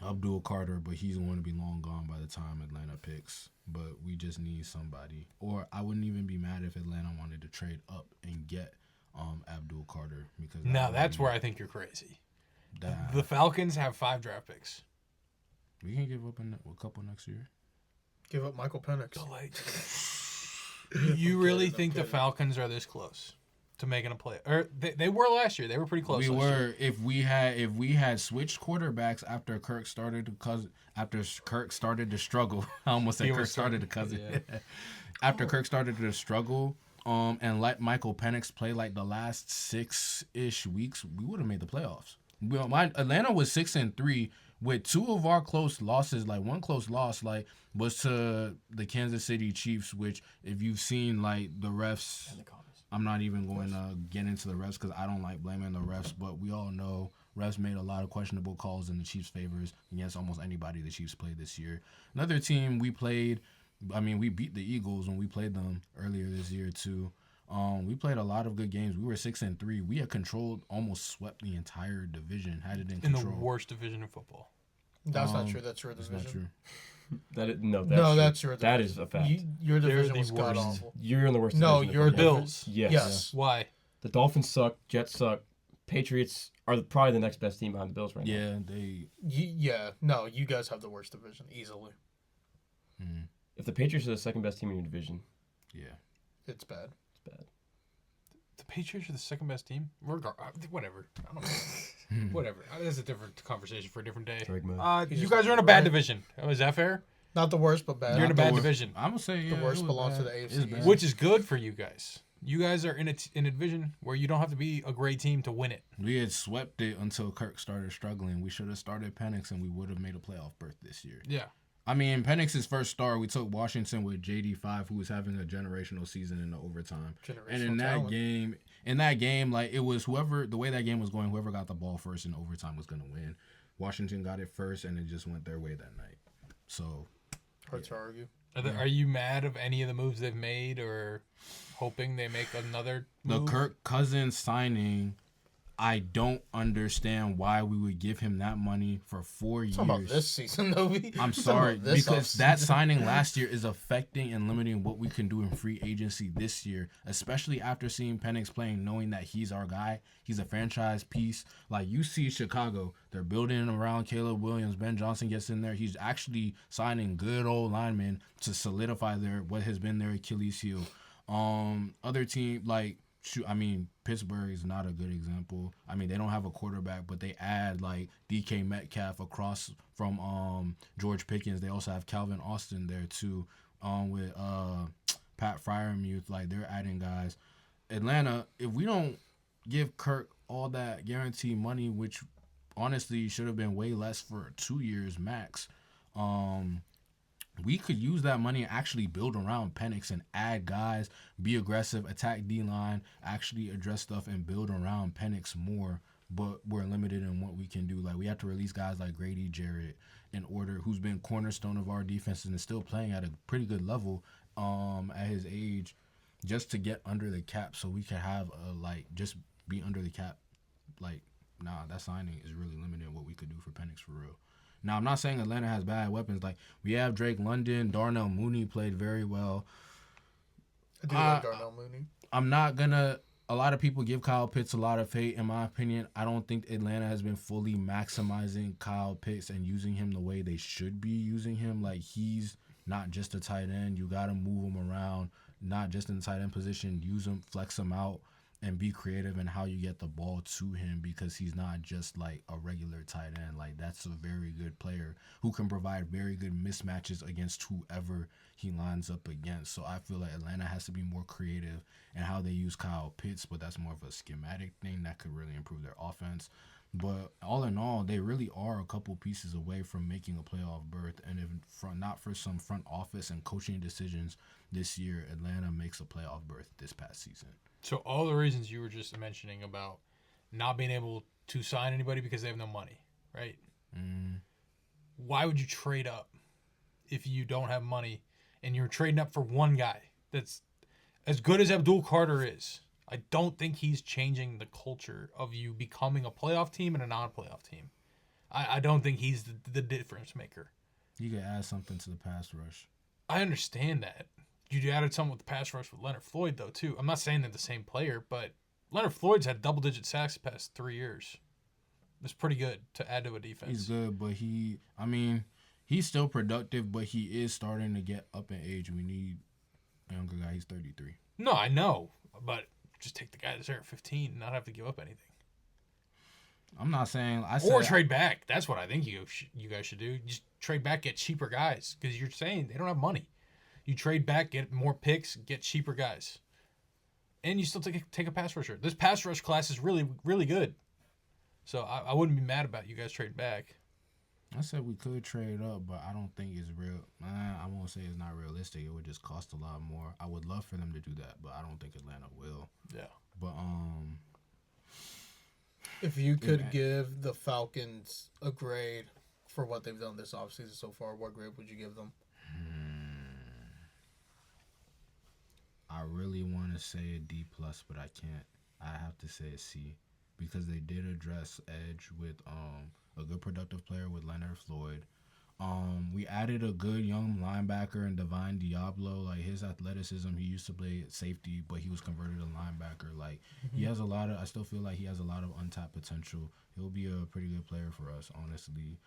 Abdul Carter, but he's going to be long gone by the time Atlanta picks. But we just need somebody. Or I wouldn't even be mad if Atlanta wanted to trade up and get Abdul Carter, because Now that's where I think you're crazy. that The Falcons have 5 draft picks. we can give up a couple next year. Give up Michael Penix. You really think the kidding. Falcons are this close to making a play? Or they were last year. They were pretty close. We last year. were if we had switched quarterbacks after Kirk started to struggle. I almost said He Kirk was started to cousin. yeah. After Kirk started to struggle, and let Michael Penix play the last 6-ish weeks, we would have made the playoffs. Atlanta was 6-3 with 2 of our close losses. One close loss was to the Kansas City Chiefs, which if you've seen the refs. I'm not even going to get into the refs because I don't like blaming the refs, but we all know refs made a lot of questionable calls in the Chiefs' favors against almost anybody the Chiefs played this year. Another team we played, we beat the Eagles when we played them earlier this year too. We played a lot of good games. We were 6-3. We had almost swept the entire division, had it in In control. the worst division in football. That's not true. That's your That's division. not true. That's your division. That is a fact. Your They're division the was god worst. awful. You're in the worst. No, division in your football. Bills. Yes. Yes. Why? The Dolphins suck. Jets suck. Patriots are probably the next best team behind the Bills right now. Yeah, they. No, you guys have the worst division easily. If the Patriots are the second best team in your division, Yeah. It's bad. it's bad. The Patriots are the second best team? Whatever. I don't know. Whatever. That's a different conversation for a different day. Drake mode. He's You just guys are in a right. bad division. Oh, is that fair? Not the worst, but bad. You're in a Not the bad worst. division. I'm gonna say The worst it was belongs to bad. the AFC It's bad. East. Which is good for you guys. You guys are in a division where you don't have to be a great team to win it. We had swept it until Kirk started struggling. We should have started Penix and we would have made a playoff berth this year. Yeah. I mean, Penix's first start, we took Washington with JD5, who was having a generational season in the overtime. And in that game, like it was the way that game was going, whoever got the ball first in overtime was going to win. Washington got it first, and it just went their way that night. So, hard to argue. Are you mad of any of the moves they've made, or hoping they make another move? The Kirk Cousins signing, I don't understand why we would give him that money for 4 years. Talking about this season, though. I'm sorry, because that signing last year is affecting and limiting what we can do in free agency this year, especially after seeing Penix playing, knowing that he's our guy. He's a franchise piece. Like, you see Chicago, they're building around Caleb Williams. Ben Johnson gets in there. He's actually signing good old linemen to solidify what has been their Achilles heel. Other team, like, Pittsburgh is not a good example. I mean, they don't have a quarterback, but they add like DK Metcalf across from George Pickens. They also have Calvin Austin there too, with Pat Freiermuth. Like, they're adding guys. Atlanta, if we don't give Kirk all that guaranteed money, which honestly should have been way less for 2 years max, we could use that money and actually build around Penix and add guys, be aggressive, attack D-line, actually address stuff and build around Penix more. But we're limited in what we can do. Like, we have to release guys like Grady Jarrett in order, who's been cornerstone of our defense and is still playing at a pretty good level at his age, just to get under the cap so we can have just be under the cap. Like, nah, that signing is really limiting what we could do for Penix for real. Now, I'm not saying Atlanta has bad weapons. Like, we have Drake London. Darnell Mooney played very well. I do like Darnell Mooney. I'm not going to... A lot of people give Kyle Pitts a lot of hate. In my opinion, I don't think Atlanta has been fully maximizing Kyle Pitts and using him the way they should be using him. Like, he's not just a tight end. You got to move him around, not just in the tight end position. Use him, flex him out, and be creative in how you get the ball to him, because he's not just like a regular tight end. Like, that's a very good player who can provide very good mismatches against whoever he lines up against. So I feel like Atlanta has to be more creative in how they use Kyle Pitts, but that's more of a schematic thing that could really improve their offense. But all in all, they really are a couple pieces away from making a playoff berth. And if not for some front office and coaching decisions this year, Atlanta makes a playoff berth this past season. So all the reasons you were just mentioning about not being able to sign anybody because they have no money, right? Why would you trade up if you don't have money and you're trading up for one guy that's as good as Abdul Carter is? I don't think he's changing the culture of you becoming a playoff team and a non-playoff team. I don't think he's the difference maker. You could add something to the pass rush. I understand that. You added something with the pass rush with Leonard Floyd, though, too. I'm not saying they're the same player, but Leonard Floyd's had double-digit sacks the past 3 years. It's pretty good to add to a defense. He's good, but he's still productive, but he is starting to get up in age. We need a younger guy. He's 33. No, I know, but just take the guy that's there at 15 and not have to give up anything. I'm not saying... Or trade back. That's what I think you guys should do. Just trade back, get cheaper guys, because you're saying they don't have money. You trade back, get more picks, get cheaper guys. And you still take a pass rusher. This pass rush class is really, really good. So I wouldn't be mad about you guys trading back. I said we could trade up, but I don't think it's real. I won't say it's not realistic. It would just cost a lot more. I would love for them to do that, but I don't think Atlanta will. Yeah. But if you could give the Falcons a grade for what they've done this offseason so far, what grade would you give them? I really want to say a D+, but I can't. I have to say a C, because they did address edge with a good productive player with Leonard Floyd. We added a good young linebacker in Divine Diablo. Like, his athleticism, he used to play safety, but he was converted to linebacker. Like, he has a lot of... I still feel like he has a lot of untapped potential. He'll be a pretty good player for us, honestly.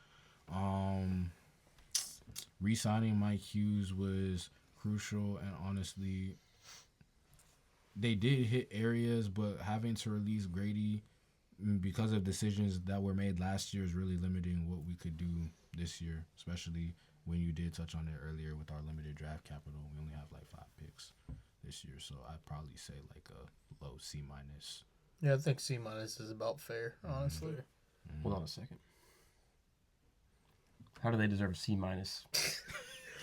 Re-signing Mike Hughes was crucial, and honestly, they did hit areas, but having to release Grady because of decisions that were made last year is really limiting what we could do this year, especially when you did touch on it earlier with our limited draft capital. We only have like 5 picks this year, so I'd probably say like a low C-. Yeah, I think C- is about fair, honestly. Hold on a second. How do they deserve a C minus?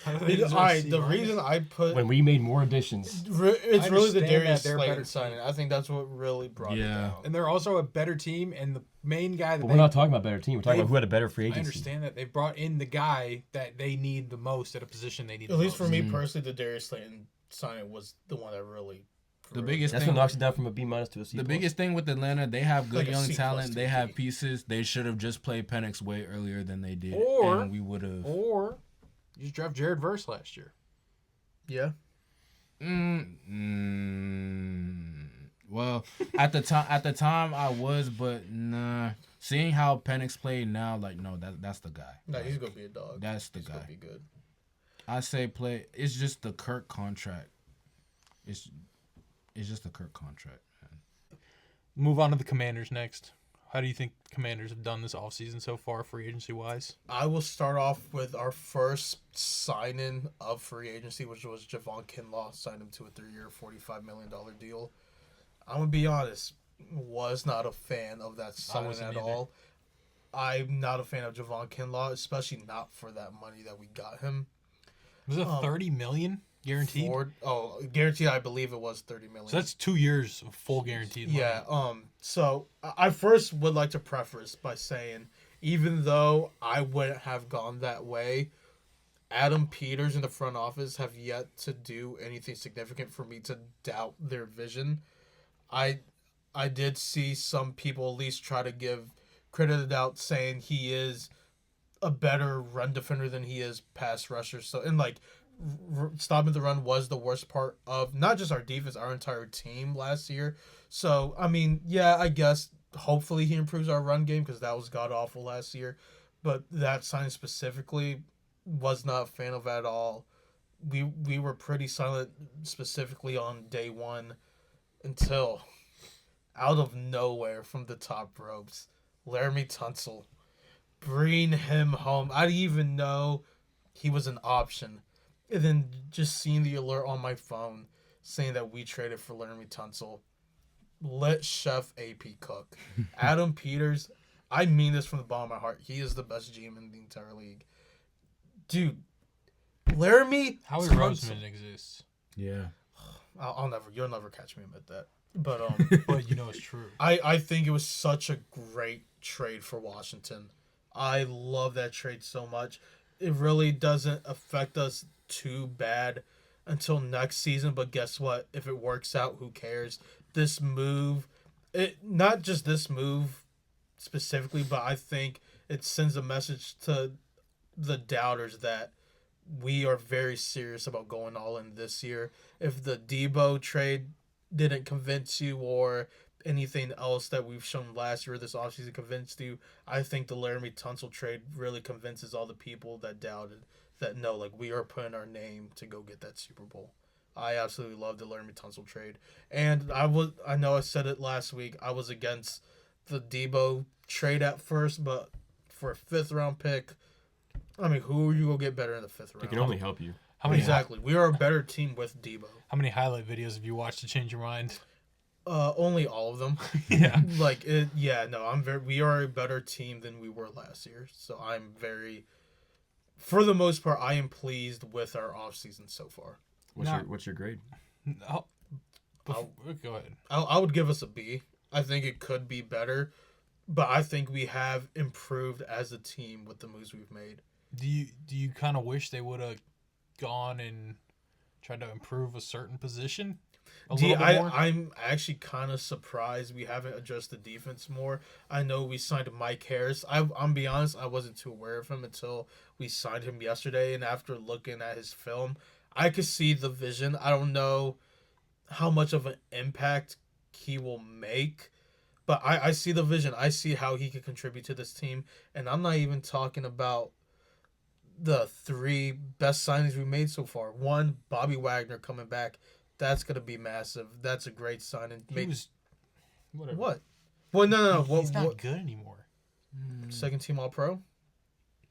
All right, the reason I put When we made more additions. it's really the understand Darius that they're better Slayton signing. I think that's what really brought it Yeah. down. And they're also a better team, and the main guy that But we're not talking about better team. We're talking they- about who had a better free I agency. understand that they brought in the guy that they need the most at a position they need. At the least for most. me personally, the Darius Slayton signing was the one that really. The biggest That's thing. what knocks it down from a B minus to a C. The plus. biggest thing with Atlanta, they have good Like a young C+ talent. to They a have B. pieces. They should have just played Penix way earlier than they did, Or- and we would have. Or you just draft Jared Verse last year. Yeah. Well, at the time I was, but nah. Seeing how Penix played now, like no, that's the guy. No, he's gonna be a dog. That's the He's guy. gonna be good. I say play. It's just the Kirk contract. It's just the Kirk contract, man. Move on to the Commanders next. How do you think Commanders have done this offseason so far, free agency wise? I will start off with our first signing of free agency, which was Javon Kinlaw. Signed him to a 3-year, $45 million deal. I'm going to be honest, was not a fan of that signing wasn't at either. all. I'm not a fan of Javon Kinlaw, especially not for that money that we got him. Was it $30 million guaranteed? Guaranteed, I believe it was $30 million. So that's 2 years of full guaranteed money. Yeah. So I first would like to preface by saying, even though I wouldn't have gone that way, Adam Peters in the front office have yet to do anything significant for me to doubt their vision. I did see some people at least try to give credit of the doubt, saying he is a better run defender than he is pass rusher. So, and like, stopping the run was the worst part of not just our defense, our entire team last year. So, I mean, yeah, I guess hopefully he improves our run game because that was god awful last year. But that sign specifically was not a fan of at all. We were pretty silent specifically on day one until out of nowhere from the top ropes, Laramie Tunsil. Bring him home. I didn't even know he was an option. And then just seeing the alert on my phone saying that we traded for Laramie Tunsil. Let Chef AP cook. Adam Peters, I mean this from the bottom of my heart. He is the best GM in the entire league. Dude, Laramie Howie Tunsil. Roseman exists. Yeah. You'll never catch me admit that. But But you know it's true. I think it was such a great trade for Washington. I love that trade so much. It really doesn't affect us too bad until next season, but guess what? If it works out, who cares? This move, not just this move specifically, but I think it sends a message to the doubters that we are very serious about going all in this year. If the Debo trade didn't convince you, or anything else that we've shown last year this offseason convinced you, I think the Laramie Tunsil trade really convinces all the people that doubted that no, like, we are putting our name to go get that Super Bowl. I absolutely love the Laramie Tunsil trade. And I know I said it last week, I was against the Debo trade at first, but for a 5th round pick, I mean, who are you going to get better in the 5th round? It can only help you. How many Exactly. We are a better team with Debo. How many highlight videos have you watched to change your mind? Only all of them. Yeah. We are a better team than we were last year. So I'm for the most part, I am pleased with our offseason so far. What's your grade? No. Go ahead. I would give us a B. I think it could be better, but I think we have improved as a team with the moves we've made. Do you kind of wish they would have gone and tried to improve a certain position a little bit more? I'm actually kind of surprised we haven't addressed the defense more. I know we signed Mike Harris. I'm be honest, I wasn't too aware of him until we signed him yesterday, and after looking at his film, I could see the vision. I don't know how much of an impact he will make, but I see the vision. I see how he could contribute to this team, and I'm not even talking about the 3 best signings we made so far. 1, Bobby Wagner coming back. That's going to be massive. That's a great signing. Whatever. What? Well, no. He's not good anymore. Second team All-Pro?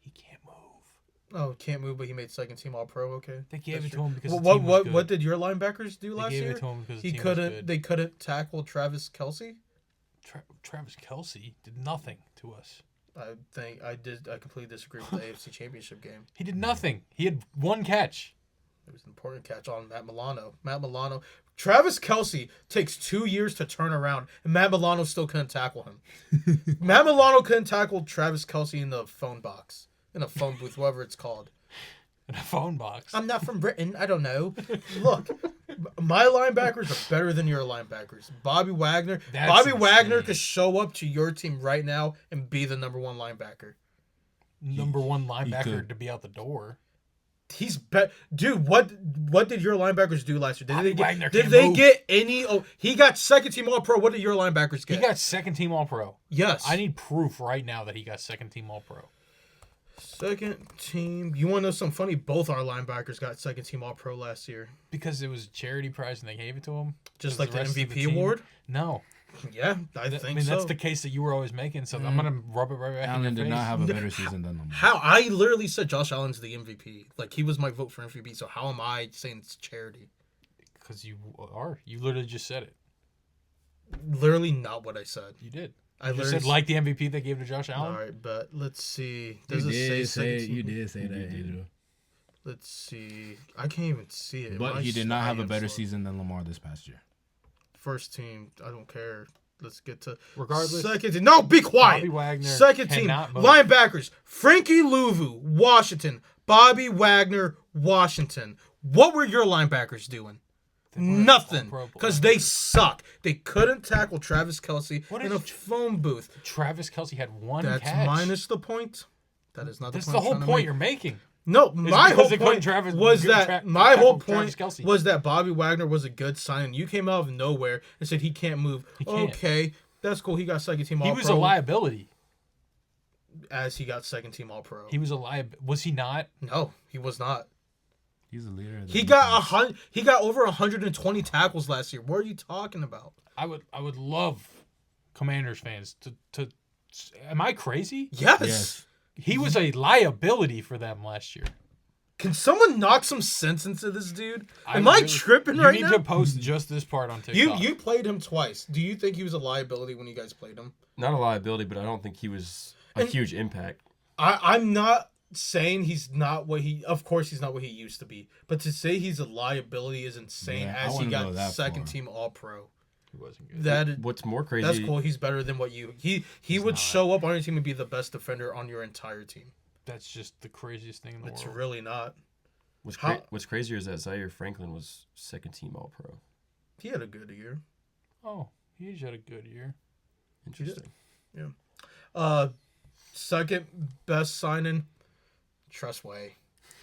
He can't move. Oh, can't move, but he made second team All-Pro. Okay. They gave That's it to true. him because the team was good. What did your linebackers do They last gave year? it to him because the He team was couldn't. good. They couldn't tackle Travis Kelce. Travis Kelce did nothing to us. I completely disagree with the AFC Championship game. He did nothing. He had one catch. It was an important catch on Matt Milano. Travis Kelce takes 2 years to turn around, and Matt Milano still couldn't tackle him. Matt Milano couldn't tackle Travis Kelce in the phone box, in a phone booth, whatever it's called. In a phone box. I'm not from Britain. I don't know. Look, my linebackers are better than your linebackers. Bobby Wagner. That's Bobby insane. Wagner could show up to your team right now and be the number one linebacker. Number one he linebacker could. to be out the door. He's dude. What did your linebackers do last year? Bobby Wagner Did can't they move. get any? Oh, he got second team All Pro. What did your linebackers He get? got second team All Pro. Yes. I need proof right now that he got second team All Pro. Second team. You want to know something funny? Both our linebackers got second team All Pro last year. Because it was a charity prize and they gave it to him. Just 'Cause like the rest of MVP team- award? No. Yeah, I Th- think I mean, so. that's the case that you were always making, so I'm going to rub it right back in Allen your did face. not have a better season than Lamar. How I literally said Josh Allen's the MVP. Like he was my vote for MVP. So how am I saying it's charity? Because you are. You literally just said it. Literally not what I said. You did. I You just literally said like the MVP they gave to Josh Allen. All right, but let's see. You Does it say did second say team? you did say that, Andrew. Let's see. I can't even see it. But My he did not have a IM better slow. season than Lamar this past year. First team. I don't care. Let's get to Regardless, second team. No, be quiet. Bobby Wagner Second team. cannot move. Linebackers. Frankie Louvu, Washington. Bobby Wagner, Washington. What were your linebackers doing? Nothing. All-Pro Because they suck. They couldn't tackle Travis Kelce What in is a phone booth. Travis Kelce had one That's catch. minus the point. That is not That's the the point. whole I'm trying to point make. you're making. No, my because whole they point couldn't was couldn't that tackle Travis Kelce. was that Bobby Wagner was a good sign. You came out of nowhere and said he can't move. He can't. Okay, that's cool. He got second team He All was Pro. a liability. As he got second team All Pro. He was a liability. Was he not? No, he was not. He's a leader. of the He got defense. He got over 120 tackles last year. What are you talking about? I would love Commanders fans to. Am I crazy? Yes. Yes. He was a liability for them last year. Can someone knock some sense into this dude? Am I really- tripping You right need now? to post just this part on TikTok. You played him twice. Do you think he was a liability when you guys played him? Not a liability, but I don't think he was a huge impact. I'm not saying he's not what he. Of course, he's not what he used to be. But to say he's a liability is insane. Yeah, I as he wouldn't go got that second far. team All Pro. He wasn't good. That What's more crazy? that's cool. He's better than what you. He would not. show up on your team and be the best defender on your entire team. That's just the craziest thing in the It's world. really not. What's crazier is that Zaire Franklin was second team All Pro. He had a good year. Oh, he just had a good year. Interesting. Second best signing, Trustway.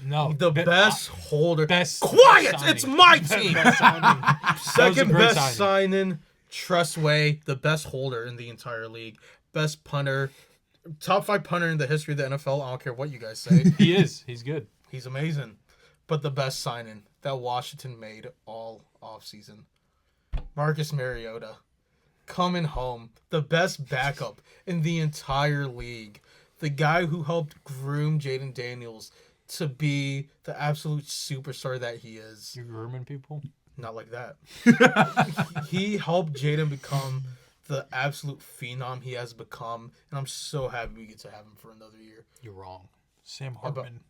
No, The best holder. best. Quiet! best It's signing. my Best- team. best signing. That was a Second great best signing, Trustway, the best holder in the entire league. Best punter, top 5 punter in the history of the NFL. I don't care what you guys say. He is. He's good. He's amazing. But the best signing that Washington made all offseason. Marcus Mariota. Coming home. The best backup in the entire league. The guy who helped groom Jaden Daniels to be the absolute superstar that he is. You're grooming people. Not like that. He helped Jaden become the absolute phenom he has become. And I'm so happy we get to have him for another year. You're wrong. Sam about- Hartman.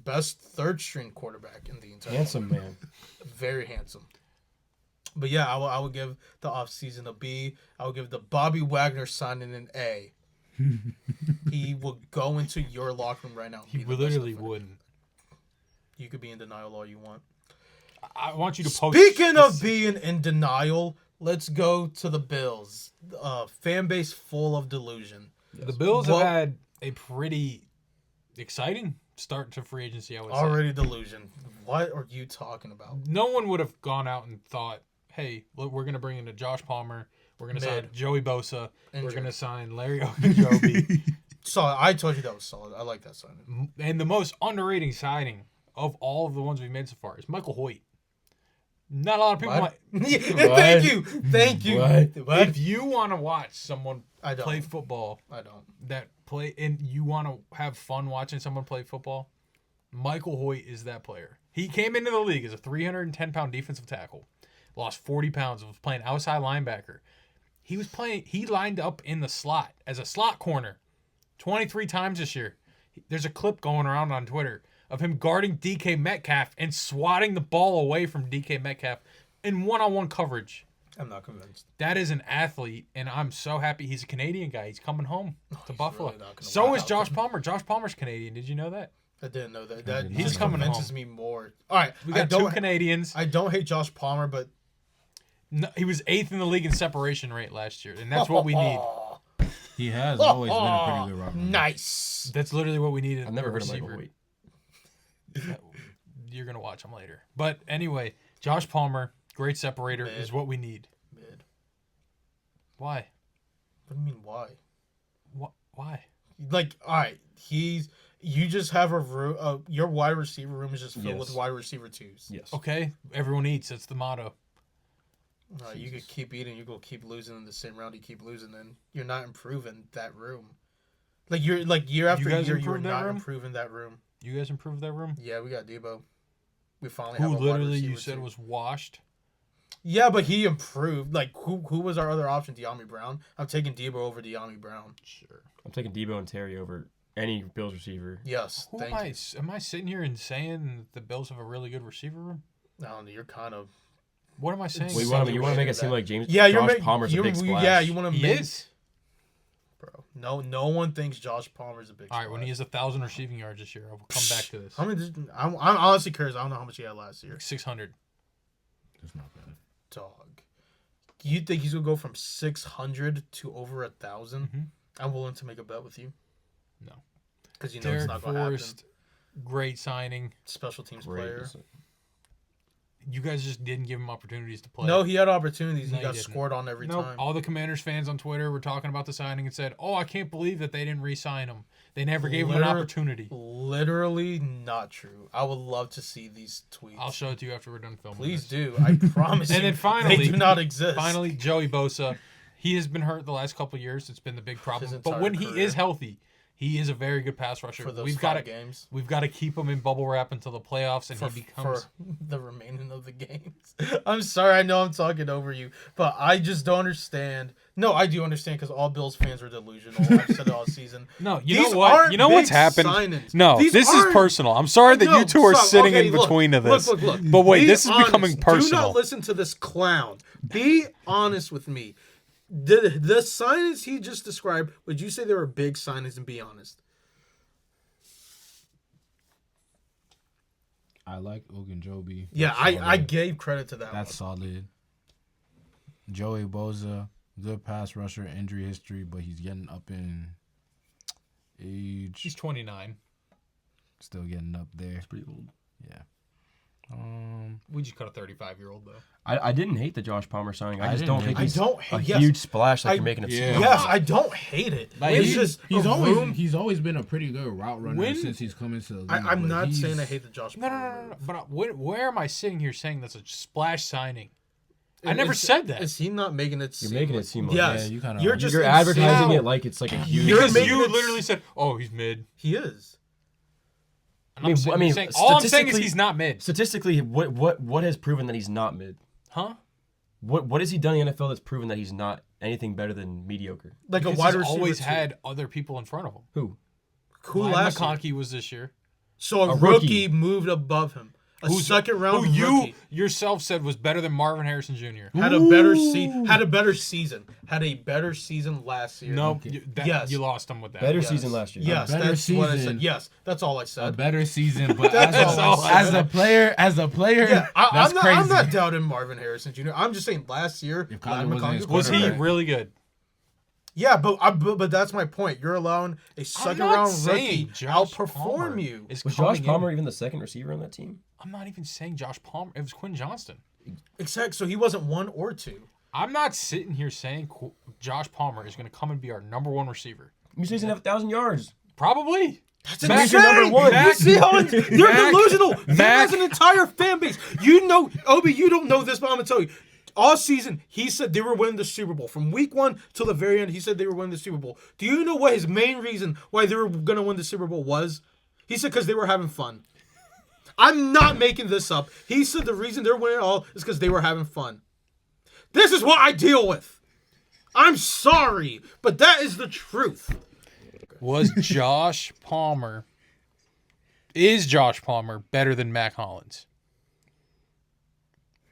Best third string quarterback in the entire Handsome man. Very handsome. But yeah, I would give the offseason a B. I would give the Bobby Wagner signing an A. He will go into your locker room right now. and He be the best literally defender. wouldn't. You could be in denial all you want. I want you to post. Speaking of this- being in denial, let's go to the Bills. Fan base full of delusion. the Bills Well- have had a pretty exciting start to free agency. I would say. Already delusion. What are you talking about? No one would have gone out and thought, "Hey, look, we're going to bring in a Josh Palmer. We're going to sign Mid. Joey Bosa. We're Injured. going to sign Larry Ogunjobi." Solid. I told you that was solid. I like that signing. And the most underrated signing of all of the ones we've made so far is Michael Hoyt. Not a lot of people. What? Might, Thank you. Thank you. What? if you want to watch someone I don't. play football I don't. that play and you want to have fun watching someone play football, Michael Hoyt is that player. He came into the league as a 310-pound defensive tackle, lost 40 pounds, was playing outside linebacker. He lined up in the slot as a slot corner 23 times this year. There's a clip going around on Twitter of him guarding DK Metcalf and swatting the ball away from DK Metcalf in one-on-one coverage. I'm not convinced. That is an athlete, and I'm so happy he's a Canadian guy. He's coming home to Buffalo. really not gonna So work is out Josh for him. Palmer. Josh Palmer's Canadian. Did you know that? I didn't know that. I That did he not just know that. convinces me more. All right, We I got two don't. Canadians. I don't hate Josh Palmer, but No, he was 8th in the league in separation rate last year, and that's what we need. He has always been a pretty good route runner. nice. That's literally what we needed. I've never a heard of Michael receiver. Hoyt. You're gonna watch him later. But anyway, Josh Palmer, great separator, Mid. is what we need. Mid. Why? What do you mean why? Why? Like, all right, you just have a room. Your wide receiver room is just filled with Yes. wide receiver twos. Yes. Okay, everyone eats. That's the motto. You could keep eating, you go keep losing in the same round you keep losing, and you're not improving that room. Like year after guys year, you're improved that not room? improving that room. You guys improved that room? Yeah, we got Debo. We finally Who have a wide literally you receiver said too. was washed? Yeah, but he improved. Like who was our other option? De'Ami Brown. I'm taking Debo over De'Ami Brown. Sure. I'm taking Debo and Terry over any Bills receiver. Yes, Who thank am you. I? Am I sitting here and saying the Bills have a really good receiver room? No, you're kind of. What am I saying? Well, Well, you want to make it seem like James Yeah, you're Josh making. Palmer's a big splash. Yeah, you want to He make. is. Bro, no one thinks Josh Palmer's a big. All right, when he splash. has 1,000 receiving yards this year, I will come back to this. How many? I'm honestly curious. I don't know how much he had last year. 600. That's not bad. Dog. You think he's gonna go from 600 to over 1,000? Mhm. I'm willing to make a bet with you. No. Because you know it's Derek not gonna happen. Forrest, great signing. Special teams Great. player. You guys just didn't give him opportunities to play. No, he had opportunities. No, he he got didn't. scored on every Nope. time. All the Commanders fans on Twitter were talking about the signing and said, "Oh, I can't believe that they didn't re-sign him. They never gave him an Literally- opportunity." Literally not true. I would love to see these tweets. I'll show it to you after we're done filming. Please this. do. I promise And you. then finally- they do not exist. Finally, Joey Bosa. He has been hurt the last couple of years. It's been the big problem. But entire when he career. is healthy, he is a very good pass rusher. for those We've 5 got to games. we've got to keep him in bubble wrap until the playoffs, and For, he becomes. for the remaining of the games. I'm sorry, I know I'm talking over you, but I just don't understand. No, I do understand because all Bills fans are delusional. I've said it all season. No, you These know what? aren't You know what's big happened? signings. No, These this is aren't- personal. I'm sorry that No, you two are stop. sitting Okay, in look, between of this. Look. But wait, Be this is becoming honest. personal. Do not listen to this clown. Be honest with me. The signings he just described, would you say they were big signings, and be honest? I like Ogunjobi. Yeah, That's I solid. gave credit to that That's one. solid. Joey Bosa, good pass rusher, injury history, but he's getting up in age. He's 29. Still getting up there. It's pretty old. Yeah. We just cut a 35-year-old though. I didn't hate the Josh Palmer signing. I I just didn't don't hate think it. he's I don't a hate- yes. huge splash like I- you're making it yeah. seem. Yes, I don't hate it. Like, It's he- just He's a always room. he's been a pretty good route runner When- since he's come into the league. I'm but not he's- saying I hate the Josh No. Palmer move. But where am I sitting here saying that's a splash signing? I Is- never said that. Is he not making it You're seem making it like- seem like Yes. Yeah, you kinda You're are. just You're insane. advertising How? it like it's like a huge. You're Because making you it- literally said, "Oh, he's mid." He is. And I mean, saying, all I'm saying is statistically- he's not mid. Statistically, what has proven that he's not mid? Huh? What has he done in the NFL that's proven that he's not anything better than mediocre? Like Because a wide he's receiver. always too. had other people in front of him. Who? Who Ryan last year? McConkey was this year. So A a rookie. rookie moved above him. A second round who you rookie. yourself said was better than Marvin Harrison Jr. Had a better season. Had a better season last year. No, Yes. you lost him with that. Better Yes. season last year. Yes, better that's what I season. said. Yes, that's all I a said. better season, but That's all I as said. a player, Yeah, that's crazy. I'm not doubting Marvin Harrison Jr. I'm just saying last year, If Kyler Ryan wasn't his McConkey Was he quarterback. really good? Yeah, but that's my point. You're allowing a second not round saying rookie Josh outperform Palmer you. is Was coming Josh Palmer in. even the second receiver on that team? I'm not even saying Josh Palmer. It was Quinn Johnston. Exactly. So he wasn't 1 or 2. I'm not sitting here saying Josh Palmer is going to come and be our number one receiver. You say he's gonna have 1,000 yards. Probably. That's Mac- insane. number one. Mac- You see how you're Mac- delusional. There Mac- was an entire fan base. You know, Obi, you don't know this, but I'm gonna tell you. All season, he said they were winning the Super Bowl. From week 1 till the very end, he said they were winning the Super Bowl. Do you know what his main reason why they were gonna win the Super Bowl was? He said because they were having fun. I'm not making this up. He said the reason they're winning it all is because they were having fun. This is what I deal with. I'm sorry, but that is the truth. Was Josh Palmer... Is Josh Palmer better than Mac Hollins?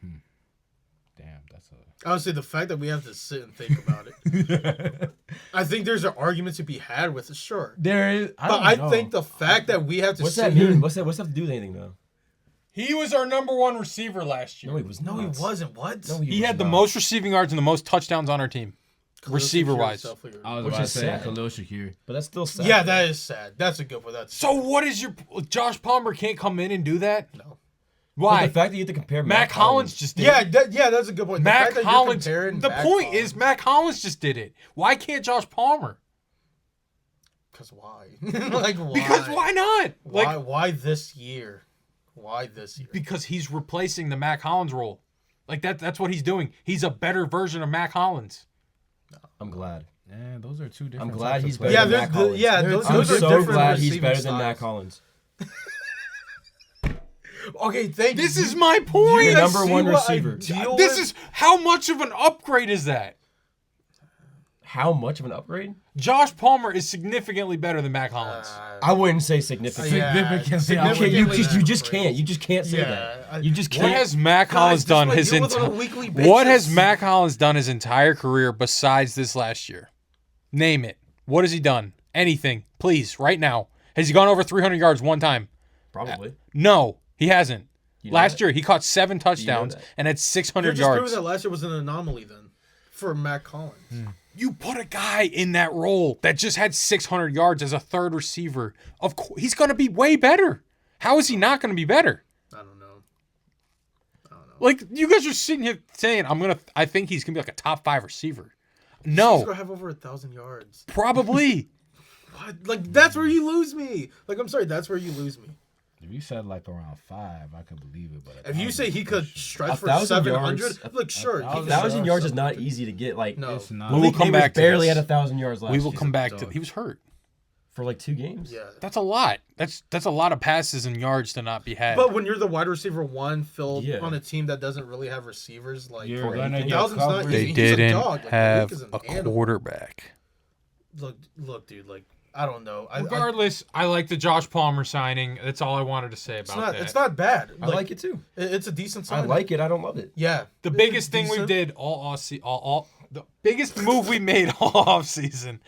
Damn, that's a. Honestly, the fact that we have to sit and think about it, I think there's an argument to be had with it. Sure, There is. but I think the fact that we have to What's sit that here. mean? What's that have to do with anything though? He was our number one receiver last year. No, he was No, not. he wasn't. What? No, He was had the not. most receiving yards and the most touchdowns on our team. Receiver-wise. I was Which about is to say sad. Khalil Shakir. But that's still sad. Yeah, that is sad. That's a good one. That's So what is your... Josh Palmer can't come in and do that? no. Why? But the fact that you have to compare Mac Hollins just did Yeah, it. that's a good point. The Mac fact that you're Hollins... comparing The Mac point Hollins- is Mac Hollins just did it. Why can't Josh Palmer? Because why? Like why? Because why not? Why? Like Why this year? Why this year? because he's replacing the Mac Hollins role. Like that's what he's doing. He's a better version of Mac Hollins. I'm glad. Yeah, those are two different. I'm glad types he's of better Yeah, than there's Mac the- Hollins. yeah, They're those two I'm are different- so different glad he's receiving better than styles. Mac Hollins. Okay, thank you. This is my point. Your You guys number see one what I receiver. deal This with? is how much of an upgrade is that? How much of an upgrade? Josh Palmer is significantly better than Mac Hollins. I wouldn't say significant. Yeah, Significantly You, upgrade. can't, you just can't. You just can't say Yeah, that. You just What can't. has Mac Guys, Hollins this done is what I his deal with on a entire weekly What has basis. Mac Hollins done his entire career besides this last year? Name it. What has he done? Anything, please, right now. Has he gone over 300 yards one time? Probably. No, he hasn't. You know Last that? year he caught 7 touchdowns that? and had You're 600 just proving yards. that last year was an anomaly then for Mac Collins. You put a guy in that role that just had 600 yards as a third receiver. Of course, he's going to be way better. How is he not going to be better? I don't know. Like you guys are sitting here saying, I think he's going to be like a top 5 receiver. He's No, gonna have over 1,000 yards. probably. What? Like that's where you lose me. Like I'm sorry, that's where you lose me. If you said like around 5, I could believe it. But If you say he could stretch for 1,000 700, yards- look, sure. he could 1,000 stretch yards for is not 700. easy to get. Like, No. it's not. We will Malik come Davis back to barely this. had 1,000 yards last We will year come back to. dog. He was hurt. for like 2 games. Yeah. That's a lot. That's a lot of passes and yards to not be had. But when you're the wide receiver one filled Yeah. on a team that doesn't really have receivers, like You're for gonna anything. get Thousand's not coverage. easy. they He's a didn't dog. Like, have Malik is an a animal. quarterback. Look, dude. Like I don't know. Regardless, I like the Josh Palmer signing. That's all I wanted to say it's about not. that. It's not bad. I like it too. It's a decent I sign. like it. I don't love it. Yeah. The It's biggest thing we decent. did the biggest move we made all off season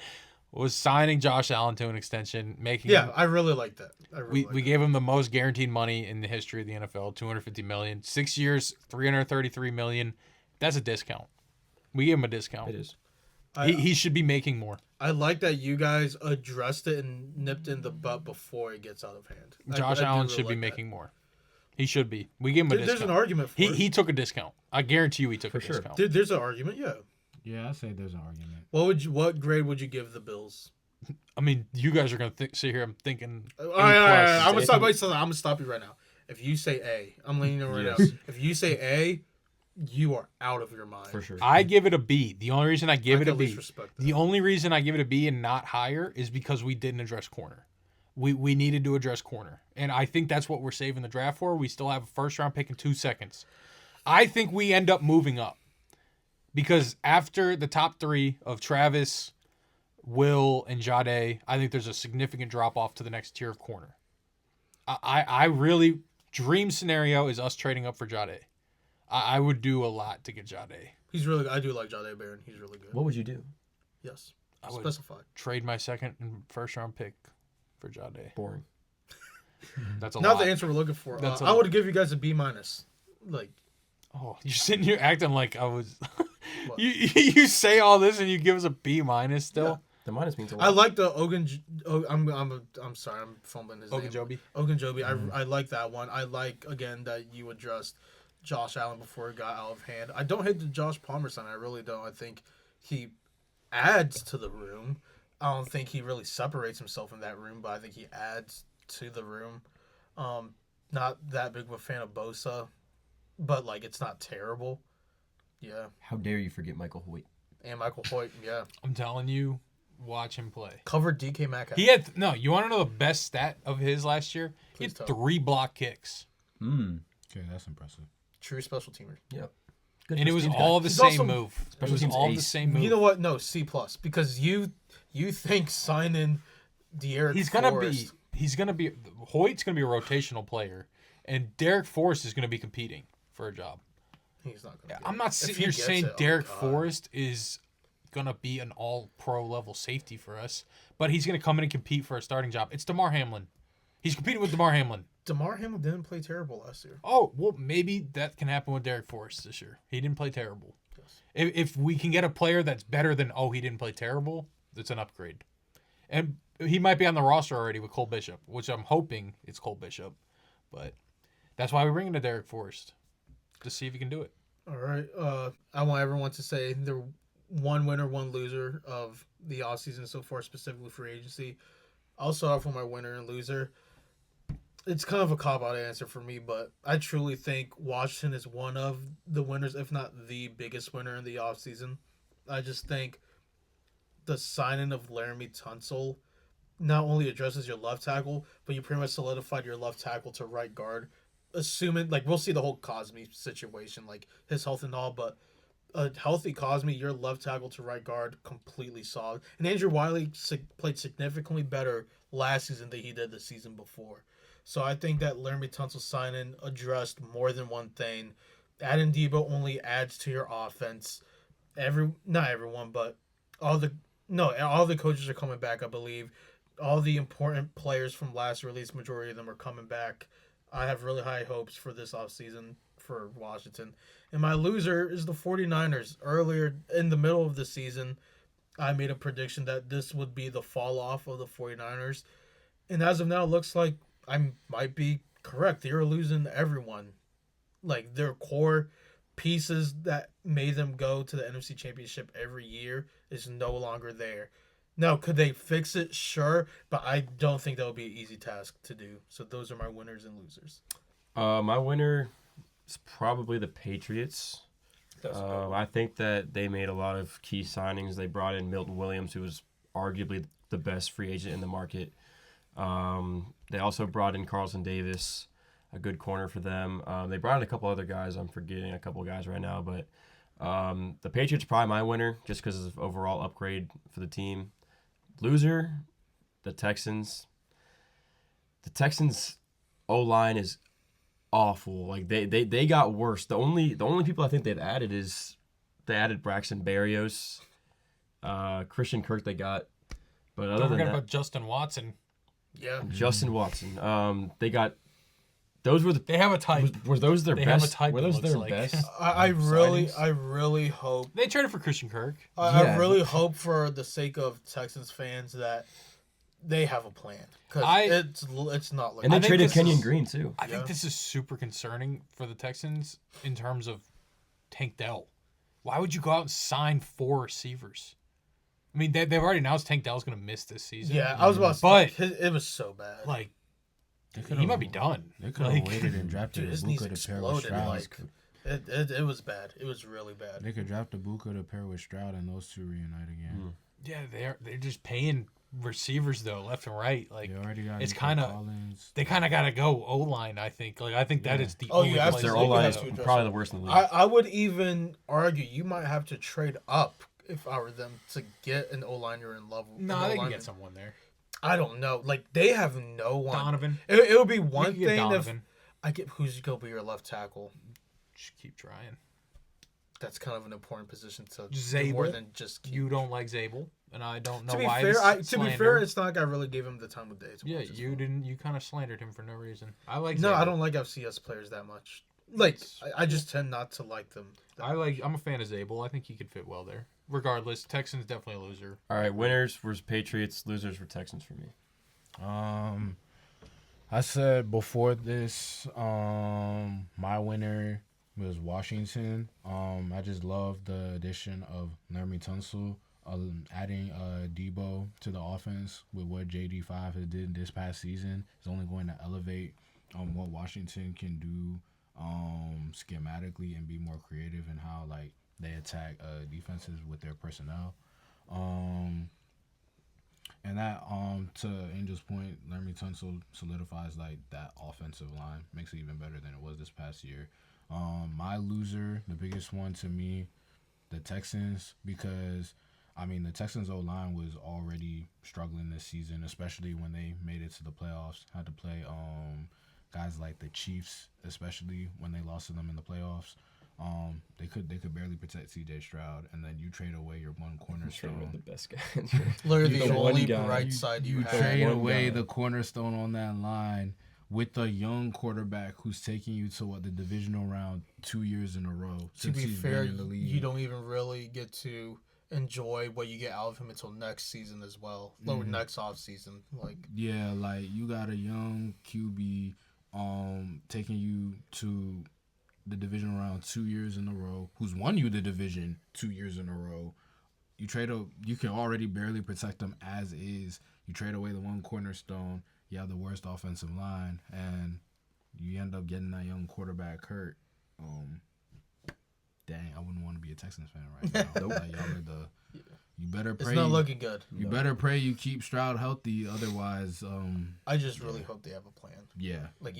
was signing Josh Allen to an extension, making Yeah, him, I really like that. I really we gave him the most guaranteed money in the history of the NFL, $250 million, 6 years, $333 million. That's a discount. We gave him a discount. It is. He should be making more. I like that you guys addressed it and nipped in the butt before it gets out of hand. Josh I do Allen really should be like making more. He should be. We gave him a that. There's discount. an argument for it. He took a discount. I guarantee you he took a sure. discount. There's an argument. Yeah. Yeah, I say there's an argument. What grade would you give the Bills? I mean, you guys are gonna sit here. I'm thinking. All A right, plus. I'm gonna stop you right now. If you say A, I'm letting you know right now. If you say A, you are out of your mind. For sure. I give it a B. The only reason I give it a can at least B. respect that. The only reason I give it a B and not higher is because we didn't address corner. We needed to address corner, and I think that's what we're saving the draft for. We still have a first round pick in 2 seconds. I think we end up moving up because after the top 3 of Travis, Will, and Jade, I think there's a significant drop off to the next tier of corner. I really dream scenario is us trading up for Jade. I would do a lot to get Jade. He's really good. I do like Jade Barron. He's really good. What would you do? Yes. I would Specify. trade my second and first round pick for Jade. Boring. That's a Not lot. the answer we're looking for. That's a I lot. would give you guys a B minus. Like Oh, you're sitting here acting like I was. you say all this and you give us a B minus still. The minus means a lot. I like the I'm sorry, I'm fumbling his name. Ogunjobi. Ogunjobi. I like that one. I like again that you addressed Josh Allen before it got out of hand. I don't hate the Josh Palmer sign. I really don't. I think he adds to the room. I don't think he really separates himself in that room, but I think he adds to the room. Not that big of a fan of Bosa, but like it's not terrible. Yeah, How dare you forget Michael Hoyt? and Michael Hoyt. Yeah, I'm telling you, watch him play. covered DK Metcalf. He had no. You want to know the best stat of his last year? He Please had tell. 3 block kicks, Okay, that's impressive. True special teamer. Yep. Good and it for was Steve's all guy. the He's same also- move. It Special was teams all the ace. same move. You know what? No, C plus because you think signing De'Aaron He's Forrest. gonna be Hoyt's gonna be a rotational player, and Derek Forrest is gonna be competing for a job. He's not going to. I'm not If sitting he here gets saying it, oh my Derek God. Forrest is gonna be an all-pro level safety for us, but he's gonna come in and compete for a starting job. It's DeMar Hamlin. He's competing with DeMar Hamlin. DeMar Hamlin didn't play terrible last year. Oh, well, maybe that can happen with Derek Forrest this year. He didn't play terrible. If we can get a player that's better than, he didn't play terrible, it's an upgrade. And he might be on the roster already with Cole Bishop, which I'm hoping it's Cole Bishop. But that's why we bring in Derek Forrest, to see if he can do it. All right. I want everyone to say they're one winner, one loser of the offseason so far, specifically free agency. I'll start off with my winner and loser. It's kind of a cop-out answer for me, but I truly think Washington is one of the winners, if not the biggest winner in the offseason. I just think the signing of Laramie Tunsil not only addresses your left tackle, but you pretty much solidified your left tackle to right guard. Assuming, we'll see the whole Cosme situation, his health and all, but a healthy Cosme, your left tackle to right guard, completely solid. And Andrew Wiley played significantly better last season than he did the season before. So I think that Laramie Tunsil signing addressed more than one thing. Adam Debo only adds to your offense. Not everyone, but all the coaches are coming back, I believe. All the important players from last release, majority of them are coming back. I have really high hopes for this offseason for Washington. And my loser is the 49ers. Earlier in the middle of the season, I made a prediction that this would be the fall off of the 49ers. And as of now, it looks like I might be correct. They're losing everyone. Their core pieces that made them go to the NFC Championship every year is no longer there. Now, could they fix it? Sure, but I don't think that would be an easy task to do. So those are my winners and losers. My winner is probably the Patriots. I think that they made a lot of key signings. They brought in Milton Williams, who was arguably the best free agent in the market. They also brought in Carlson Davis, a good corner for them. They brought in a couple other guys. I'm forgetting a couple of guys right now, but the Patriots are probably my winner just because of overall upgrade for the team. Loser, the Texans. The Texans' O-line is awful. They got worse. The only people I think they've added is they added Braxton Berrios, Christian Kirk they got, but other Don't than forget that, about Justin Watson. Yeah. Justin Watson. They got those were the They have a type. were those their They have a best? type, Were it those looks their like. best? I signings? really hope. They traded for Christian Kirk. I Yeah. really hope for the sake of Texans fans that they have a plan. Because it's not like And they I think traded this Kenyon is- Green too. I Yeah. think this is super concerning for the Texans in terms of Tank Dell. Why would you go out and sign 4 receivers? I mean, they've already announced Tank Dell's going to miss this season. Yeah, I was about to But- say, it was so bad. He might be done. They could have waited and drafted Dude, his Ibuka knees to pair with exploded. Stroud. It was bad. It was really bad. They could draft Ibuka to pair with Stroud, and those two reunite again. Yeah, they're just paying receivers though, left and right. They already got it's Nico kinda- Collins. they kind of got to go O line. I think. I think that Yeah. is the Oh, only you have place to- Their they you O-line can is have go. to address probably it. the worst in the league. I would even argue you might have to trade up if I were them to get an O-liner in level. No, an they can O-lineman. get someone there. I don't know. They have no one. Donovan. It would be You one can get thing if Donovan. I get who's going to be your left tackle. Just keep trying. That's kind of an important position to do Zabel, more than just keep. You don't like Zabel, and I don't know To be why. fair, this to be slander. fair, it's not like I really gave him the time of day. To Yeah, watch his you film. didn't. You kind of slandered him for no reason. I like. No, Zabel. I don't like FCS players that much. I just tend not to like them. I'm a fan of Zabel. I think he could fit well there. Regardless, Texans definitely a loser. All right, winners were Patriots, losers were Texans for me. I said before this, my winner was Washington. I just love the addition of Laramie Tunsil, adding Debo to the offense with what JD5 has did this past season is only going to elevate what Washington can do schematically and be more creative in how they attack defenses with their personnel. And that, to Angel's point, Laramie Tunsil solidifies that offensive line, makes it even better than it was this past year. My loser, the biggest one to me, the Texans, because I mean, the Texans' O-line was already struggling this season, especially when they made it to the playoffs. Had to play guys like the Chiefs, especially when they lost to them in the playoffs. They could barely protect C.J. Stroud, and then you trade away your one cornerstone. The best guy. Literally The the one only guy. bright side you You have. trade one away guy. the cornerstone on that line with a young quarterback who's taking you to the divisional round 2 years in a row To since be he's fair, been in the league. you don't even really get to enjoy what you get out of him until next season as well. Or next off season. Like, Yeah, like you got a young QB taking you to the division round 2 years in a row, who's won you the division 2 years in a row. You can already barely protect them as is. You trade away the one cornerstone. You have the worst offensive line, and you end up getting that young quarterback hurt. Dang, I wouldn't want to be a Texans fan right now. Like, y'all are you better pray. it's not looking good. You better pray you keep Stroud healthy, otherwise, I just really hope they have a plan. yeah. Like,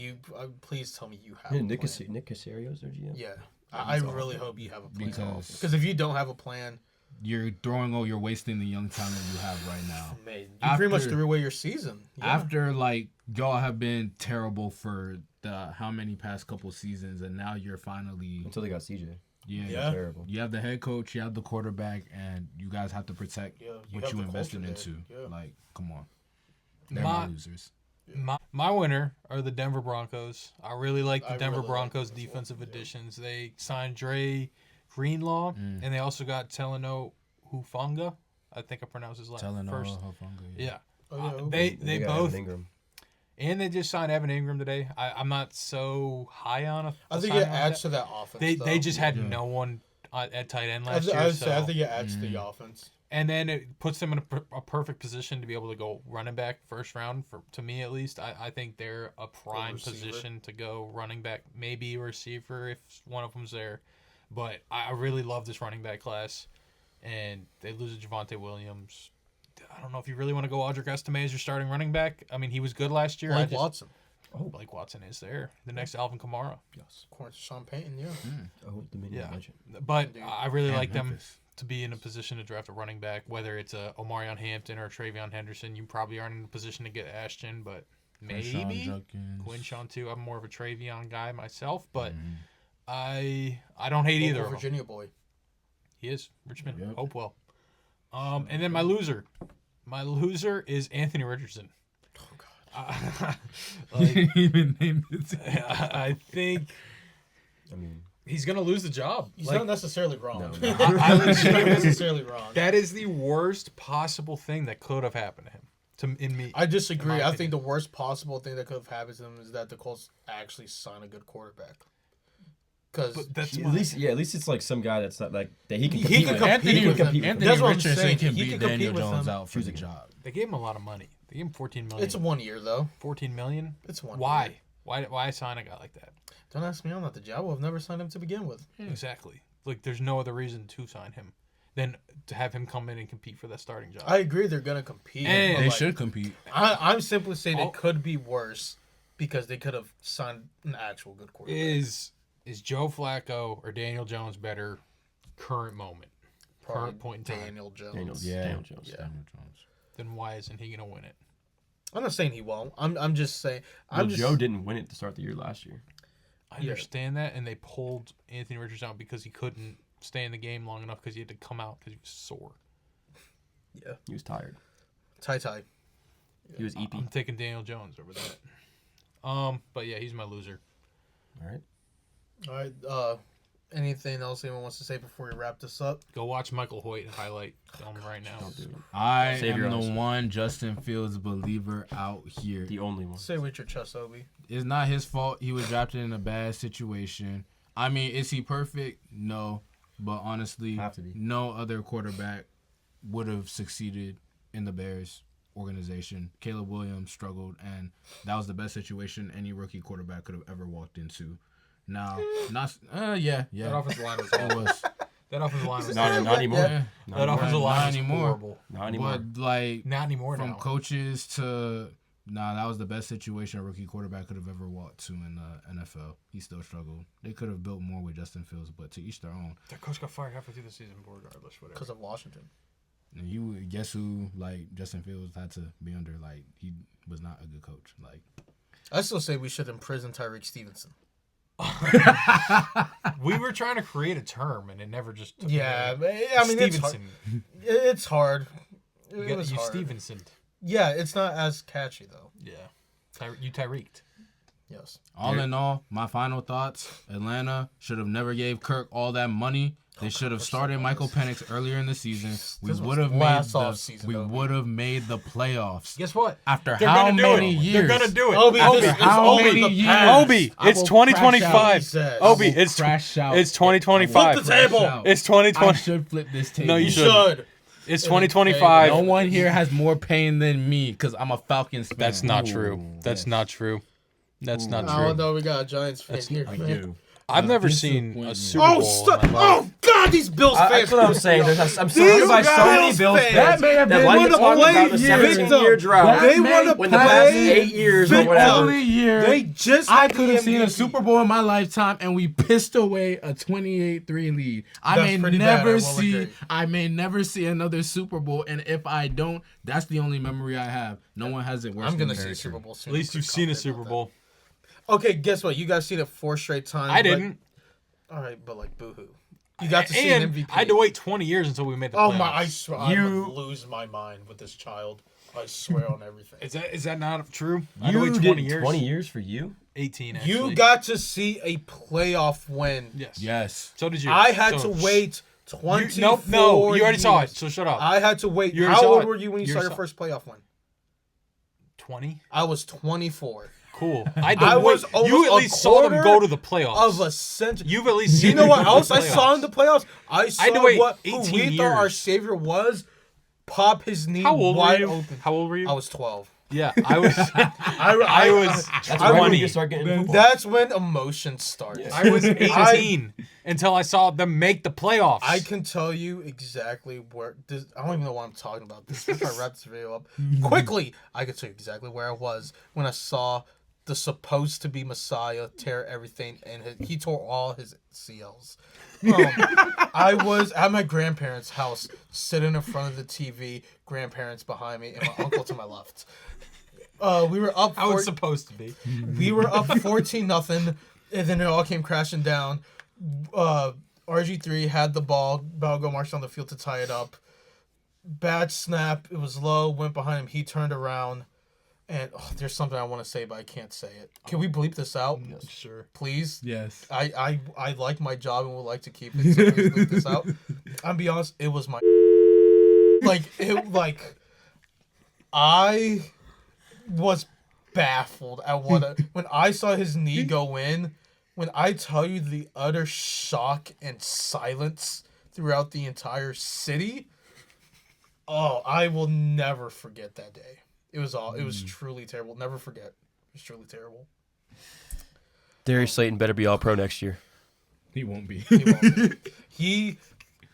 please tell me you have Yeah, a Nick plan. Casario's their GM. Yeah. I really hope you have a plan. Because Because if you don't have a plan, you're wasting the young talent you have right now. man, you pretty much After- threw away your season. Yeah. After y'all have been terrible for the how many past couple seasons, and now you're finally Until they got CJ. Yeah. Terrible. You have the head coach, you have the quarterback, and you guys have to protect Yeah, you what have you the invested culture into. there. Yeah. Like, come on, they're my My, losers. my winner are the Denver Broncos. I really like the I Denver really like Broncos them as well, defensive yeah. additions. They signed Dre Greenlaw, and they also got Teleno Hufanga. I think I pronounced his last Telling first. Hufanga, Yeah. Oh, yeah, They got both, Evan Ingram. and they just signed Evan Ingram today. I'm not so high on a I think signing it like adds that. to that offense. They though. just had Yeah. no one at tight end I last year. would say I So. think it adds to the offense. And then it puts them in a perfect position to be able to go running back first round, to me at least. I think they're a prime receiver. position to go running back, maybe a receiver if one of them's there. But I really love this running back class. And they lose to Javonte Williams. I don't know if you really want to go Audric Estime as your starting running back. I mean, he was good last year. Blake Watson. Blake Watson is there. The next Alvin Kamara. Yes. According to Sean Payton, yeah. Oh, Dominion Yeah. legend. But Indeed. I really And like them Memphis. to be in a position to draft a running back, whether it's a Omarion Hampton or a Travion Henderson. You probably aren't in a position to get Ashton, but Quinshon maybe Judkins. Quinshon too. I'm more of a Travion guy myself, but I don't hate either Local of them. Virginia boy. He is Richmond Yep. Hopewell. And then my loser is Anthony Richardson. Oh God. He didn't even name it. I think I mean, he's gonna lose the job. He's Like, not necessarily wrong. No. I He's not legit- necessarily wrong. that is the worst possible thing that could have happened to him. In me, I disagree. my I think the worst possible thing that could have happened to him is that the Colts actually sign a good quarterback. Because but that's at my- least it's like some guy that's not like that he can He compete can with. compete He can with him. compete with Anthony That's what I'm Richardson saying. can He beat can compete Daniel with Jones them. out for the job. They gave him a lot of money. They gave him $14 million. it's 1 year though. 14 million. It's 1 Why? year. Why sign a guy like that? Don't ask me. I'm not the job. I've never signed him to begin with. Exactly. Like, there's no other reason to sign him than to have him come in and compete for that starting job. I agree they're gonna compete. And- but, They like, should compete. I'm simply saying Oh. it could be worse because they could have signed an actual good quarterback. Is Joe Flacco or Daniel Jones better current moment? Probably current point in time. Daniel Jones. Daniel Jones. Yeah. Daniel Jones. Then why isn't he gonna win it? I'm not saying he won't. I'm just saying. Well, Joe didn't win it to start the year last year. I understand that, and they pulled Anthony Richardson out because he couldn't stay in the game long enough because he had to come out because he was sore. Yeah. He was tired. Ty. He was EP. I'm taking Daniel Jones over that. But yeah, he's my loser. All right. All right. Anything else anyone wants to say before we wrap this up? Go watch Michael Hoyt highlight film right now. Don't do it. I Save your am the eyes. one Justin Fields believer out here. The only one. Say with your chest, Obi. It's not his fault. He was drafted in a bad situation. I mean, is he perfect? No. But honestly, Have to be. no other quarterback would have succeeded in the Bears organization. Caleb Williams struggled, and that was the best situation any rookie quarterback could have ever walked into. Now, yeah. That offensive line was It awful. was. That offensive line was Not anymore. Yeah. Not That anymore. offensive Not line was anymore. horrible. Not anymore. But like Not anymore from now. coaches to that was the best situation a rookie quarterback could have ever walked to in the NFL. He still struggled. They could have built more with Justin Fields, but to each their own. Their coach got fired halfway through the season, regardless. Whatever. Because of Washington. And you guess who? Like Justin Fields had to be under. Like he was not a good coach. Like I still say we should imprison Tyreek Stevenson. We were trying to create a term, and it never just. Took Yeah, away. I mean Stevenson. it's hard. You It got was you hard. Stevenson. Yeah, it's not as catchy though. Yeah. You Tyreeked. Yes. all in all, my final thoughts: Atlanta should have never gave Kirk all that money. They should have started Michael Penix earlier in the season. We This was would have made last the offseason, we Obi. would have made the playoffs. Guess what? After They're how gonna do many it. years? They're gonna do it. Obi, Obi, this is how only many the years? past. Obi, I it's will 2025. crash out. Obi, I will it's crash out. it's 2025. Flip the table. It's I 2020. should flip this table. No, you You shouldn't. should. It's 2025. No one here has more pain than me because I'm a Falcons fan. That's not true. Ooh, That's yes. not true. That's not I don't true. know. We got a Giants fan here. I man. do. I've never seen a disappointment. Super Bowl. Oh, stop. in my life. Oh, God, these Bills fans. That's what I'm saying. I'm surrounded by so many Bills Bills fans. fans That may have that been like one to of talk the about the late 17-year years. drought. They may- want to when the last play 8 years or victim. whatever. Only year They just I had could the have seen a MVP. Super Bowl in my lifetime, and we pissed away a 28-3 lead. That's I pretty may bad, I never will see. agree. I may never see another Super Bowl, and if I don't, that's the only memory I have. No one has it worse. I'm than gonna me. see a Super Bowl soon. At least I'm you've seen a confident Super about Bowl. that. Okay, guess what? You guys seen it 4 straight times. I but- didn't. All right, but like boohoo. You got to see And an MVP. I had to wait 20 years until we made the playoffs. Oh my! I swear, I'm You- gonna lose my mind with this child. I swear on everything. Is that not true? I had to You wait did 20 years. 20 years for you? 18 actually. You got to see a playoff win. Yes. Yes. So did you. I had So- to wait 24 Nope. No. You already saw it. years. So shut up. I had to wait. You already How saw old it. were you when you You saw already your saw- first playoff win? 20. I was 24. Cool. I had to I wait. was You almost at a least saw them quarter go to the playoffs. Of a century. You've at least seen You know them what go to else the I saw in the playoffs? I saw had to wait who 18 we thought our years. savior was pop his knee How old were wide you? open. How old were you? I was 12. Yeah, I was. I was That's right when 20. you start getting football. That's when emotion starts. I was 18 until I saw them make the playoffs. I can tell you exactly where. This, I don't even know why I'm talking about this. If I wrap this video up quickly, I can tell you exactly where I was when I saw the supposed to be Messiah tear everything, and he tore all his CLs. I was at my grandparents' house, sitting in front of the TV, grandparents behind me, and my uncle to my left. We were up. How it's supposed to be. We were up 14-0, and then it all came crashing down. RG3 had the ball. Balgo marched on the field to tie it up. Bad snap. It was low. Went behind him. He turned around. And there's something I want to say, but I can't say it. Can we bleep this out? Yes. Sure. Please? Yes. I like my job and would like to keep it. So please bleep this out. I'm be honest. It was my I was baffled at when I saw his knee go in. When I tell you the utter shock and silence throughout the entire city, I will never forget that day. It was truly terrible. Never forget. It was truly terrible. Darius Slayton better be all pro next year. He won't be. He won't be.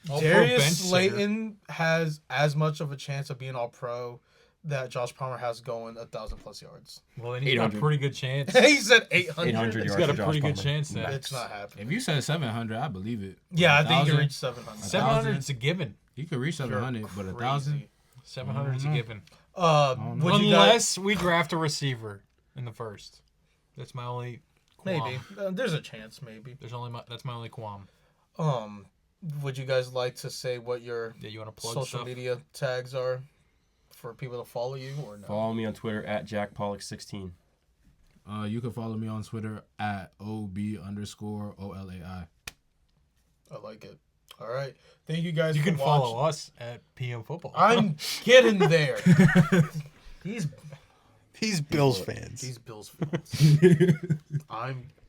All-pro bench Darius center. Slayton has as much of a chance of being all pro that Josh Palmer has going 1,000+ yards. Well, then he's got a 800. pretty good chance. He said 800. 800 He's yards got a for Josh pretty good Palmer. chance then. It's not happening. If you said 700, I believe it. Yeah, I think he 1,000? can reach 700. 700 is a given. He could reach 700, but Crazy. 1,000. 700 is a given. Would you guys, Unless we draft a receiver in the first. That's my only qualm. maybe there's a chance. Maybe. That's my only qualm. Would you guys like to say what your Yeah, you want to plug social stuff? media tags are for people to follow you or no? Follow me on Twitter at JackPollock16. You can follow me on Twitter at OB_OLAI. I like it. All right. Thank you guys You for can watching. follow us at PM Football. I'm getting there. These Bills fans. These Bills fans.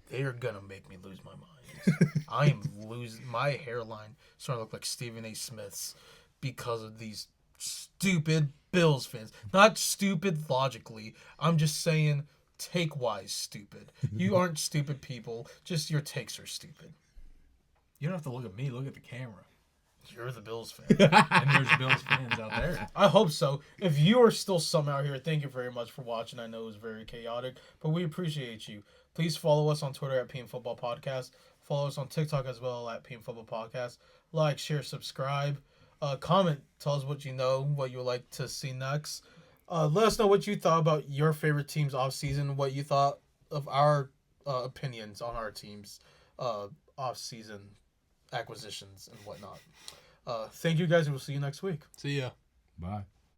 They are gonna make me lose my mind. I am losing my hairline starting to look like Stephen A. Smith's because of these stupid Bills fans. Not stupid logically. I'm just saying take-wise stupid. You aren't stupid people. Just your takes are stupid. You don't have to look at me. Look at the camera. You're the Bills fan. And there's Bills fans out there. I hope so. If you are still somehow here, thank you very much for watching. I know it was very chaotic, but we appreciate you. Please follow us on Twitter at PM Football Podcast. Follow us on TikTok as well at PM Football Podcast. Like, share, subscribe. Comment. Tell us what you know, what you would like to see next. Let us know what you thought about your favorite teams off season. What you thought of our opinions on our teams off season acquisitions and whatnot. Thank you guys, and we'll see you next week. See ya. Bye.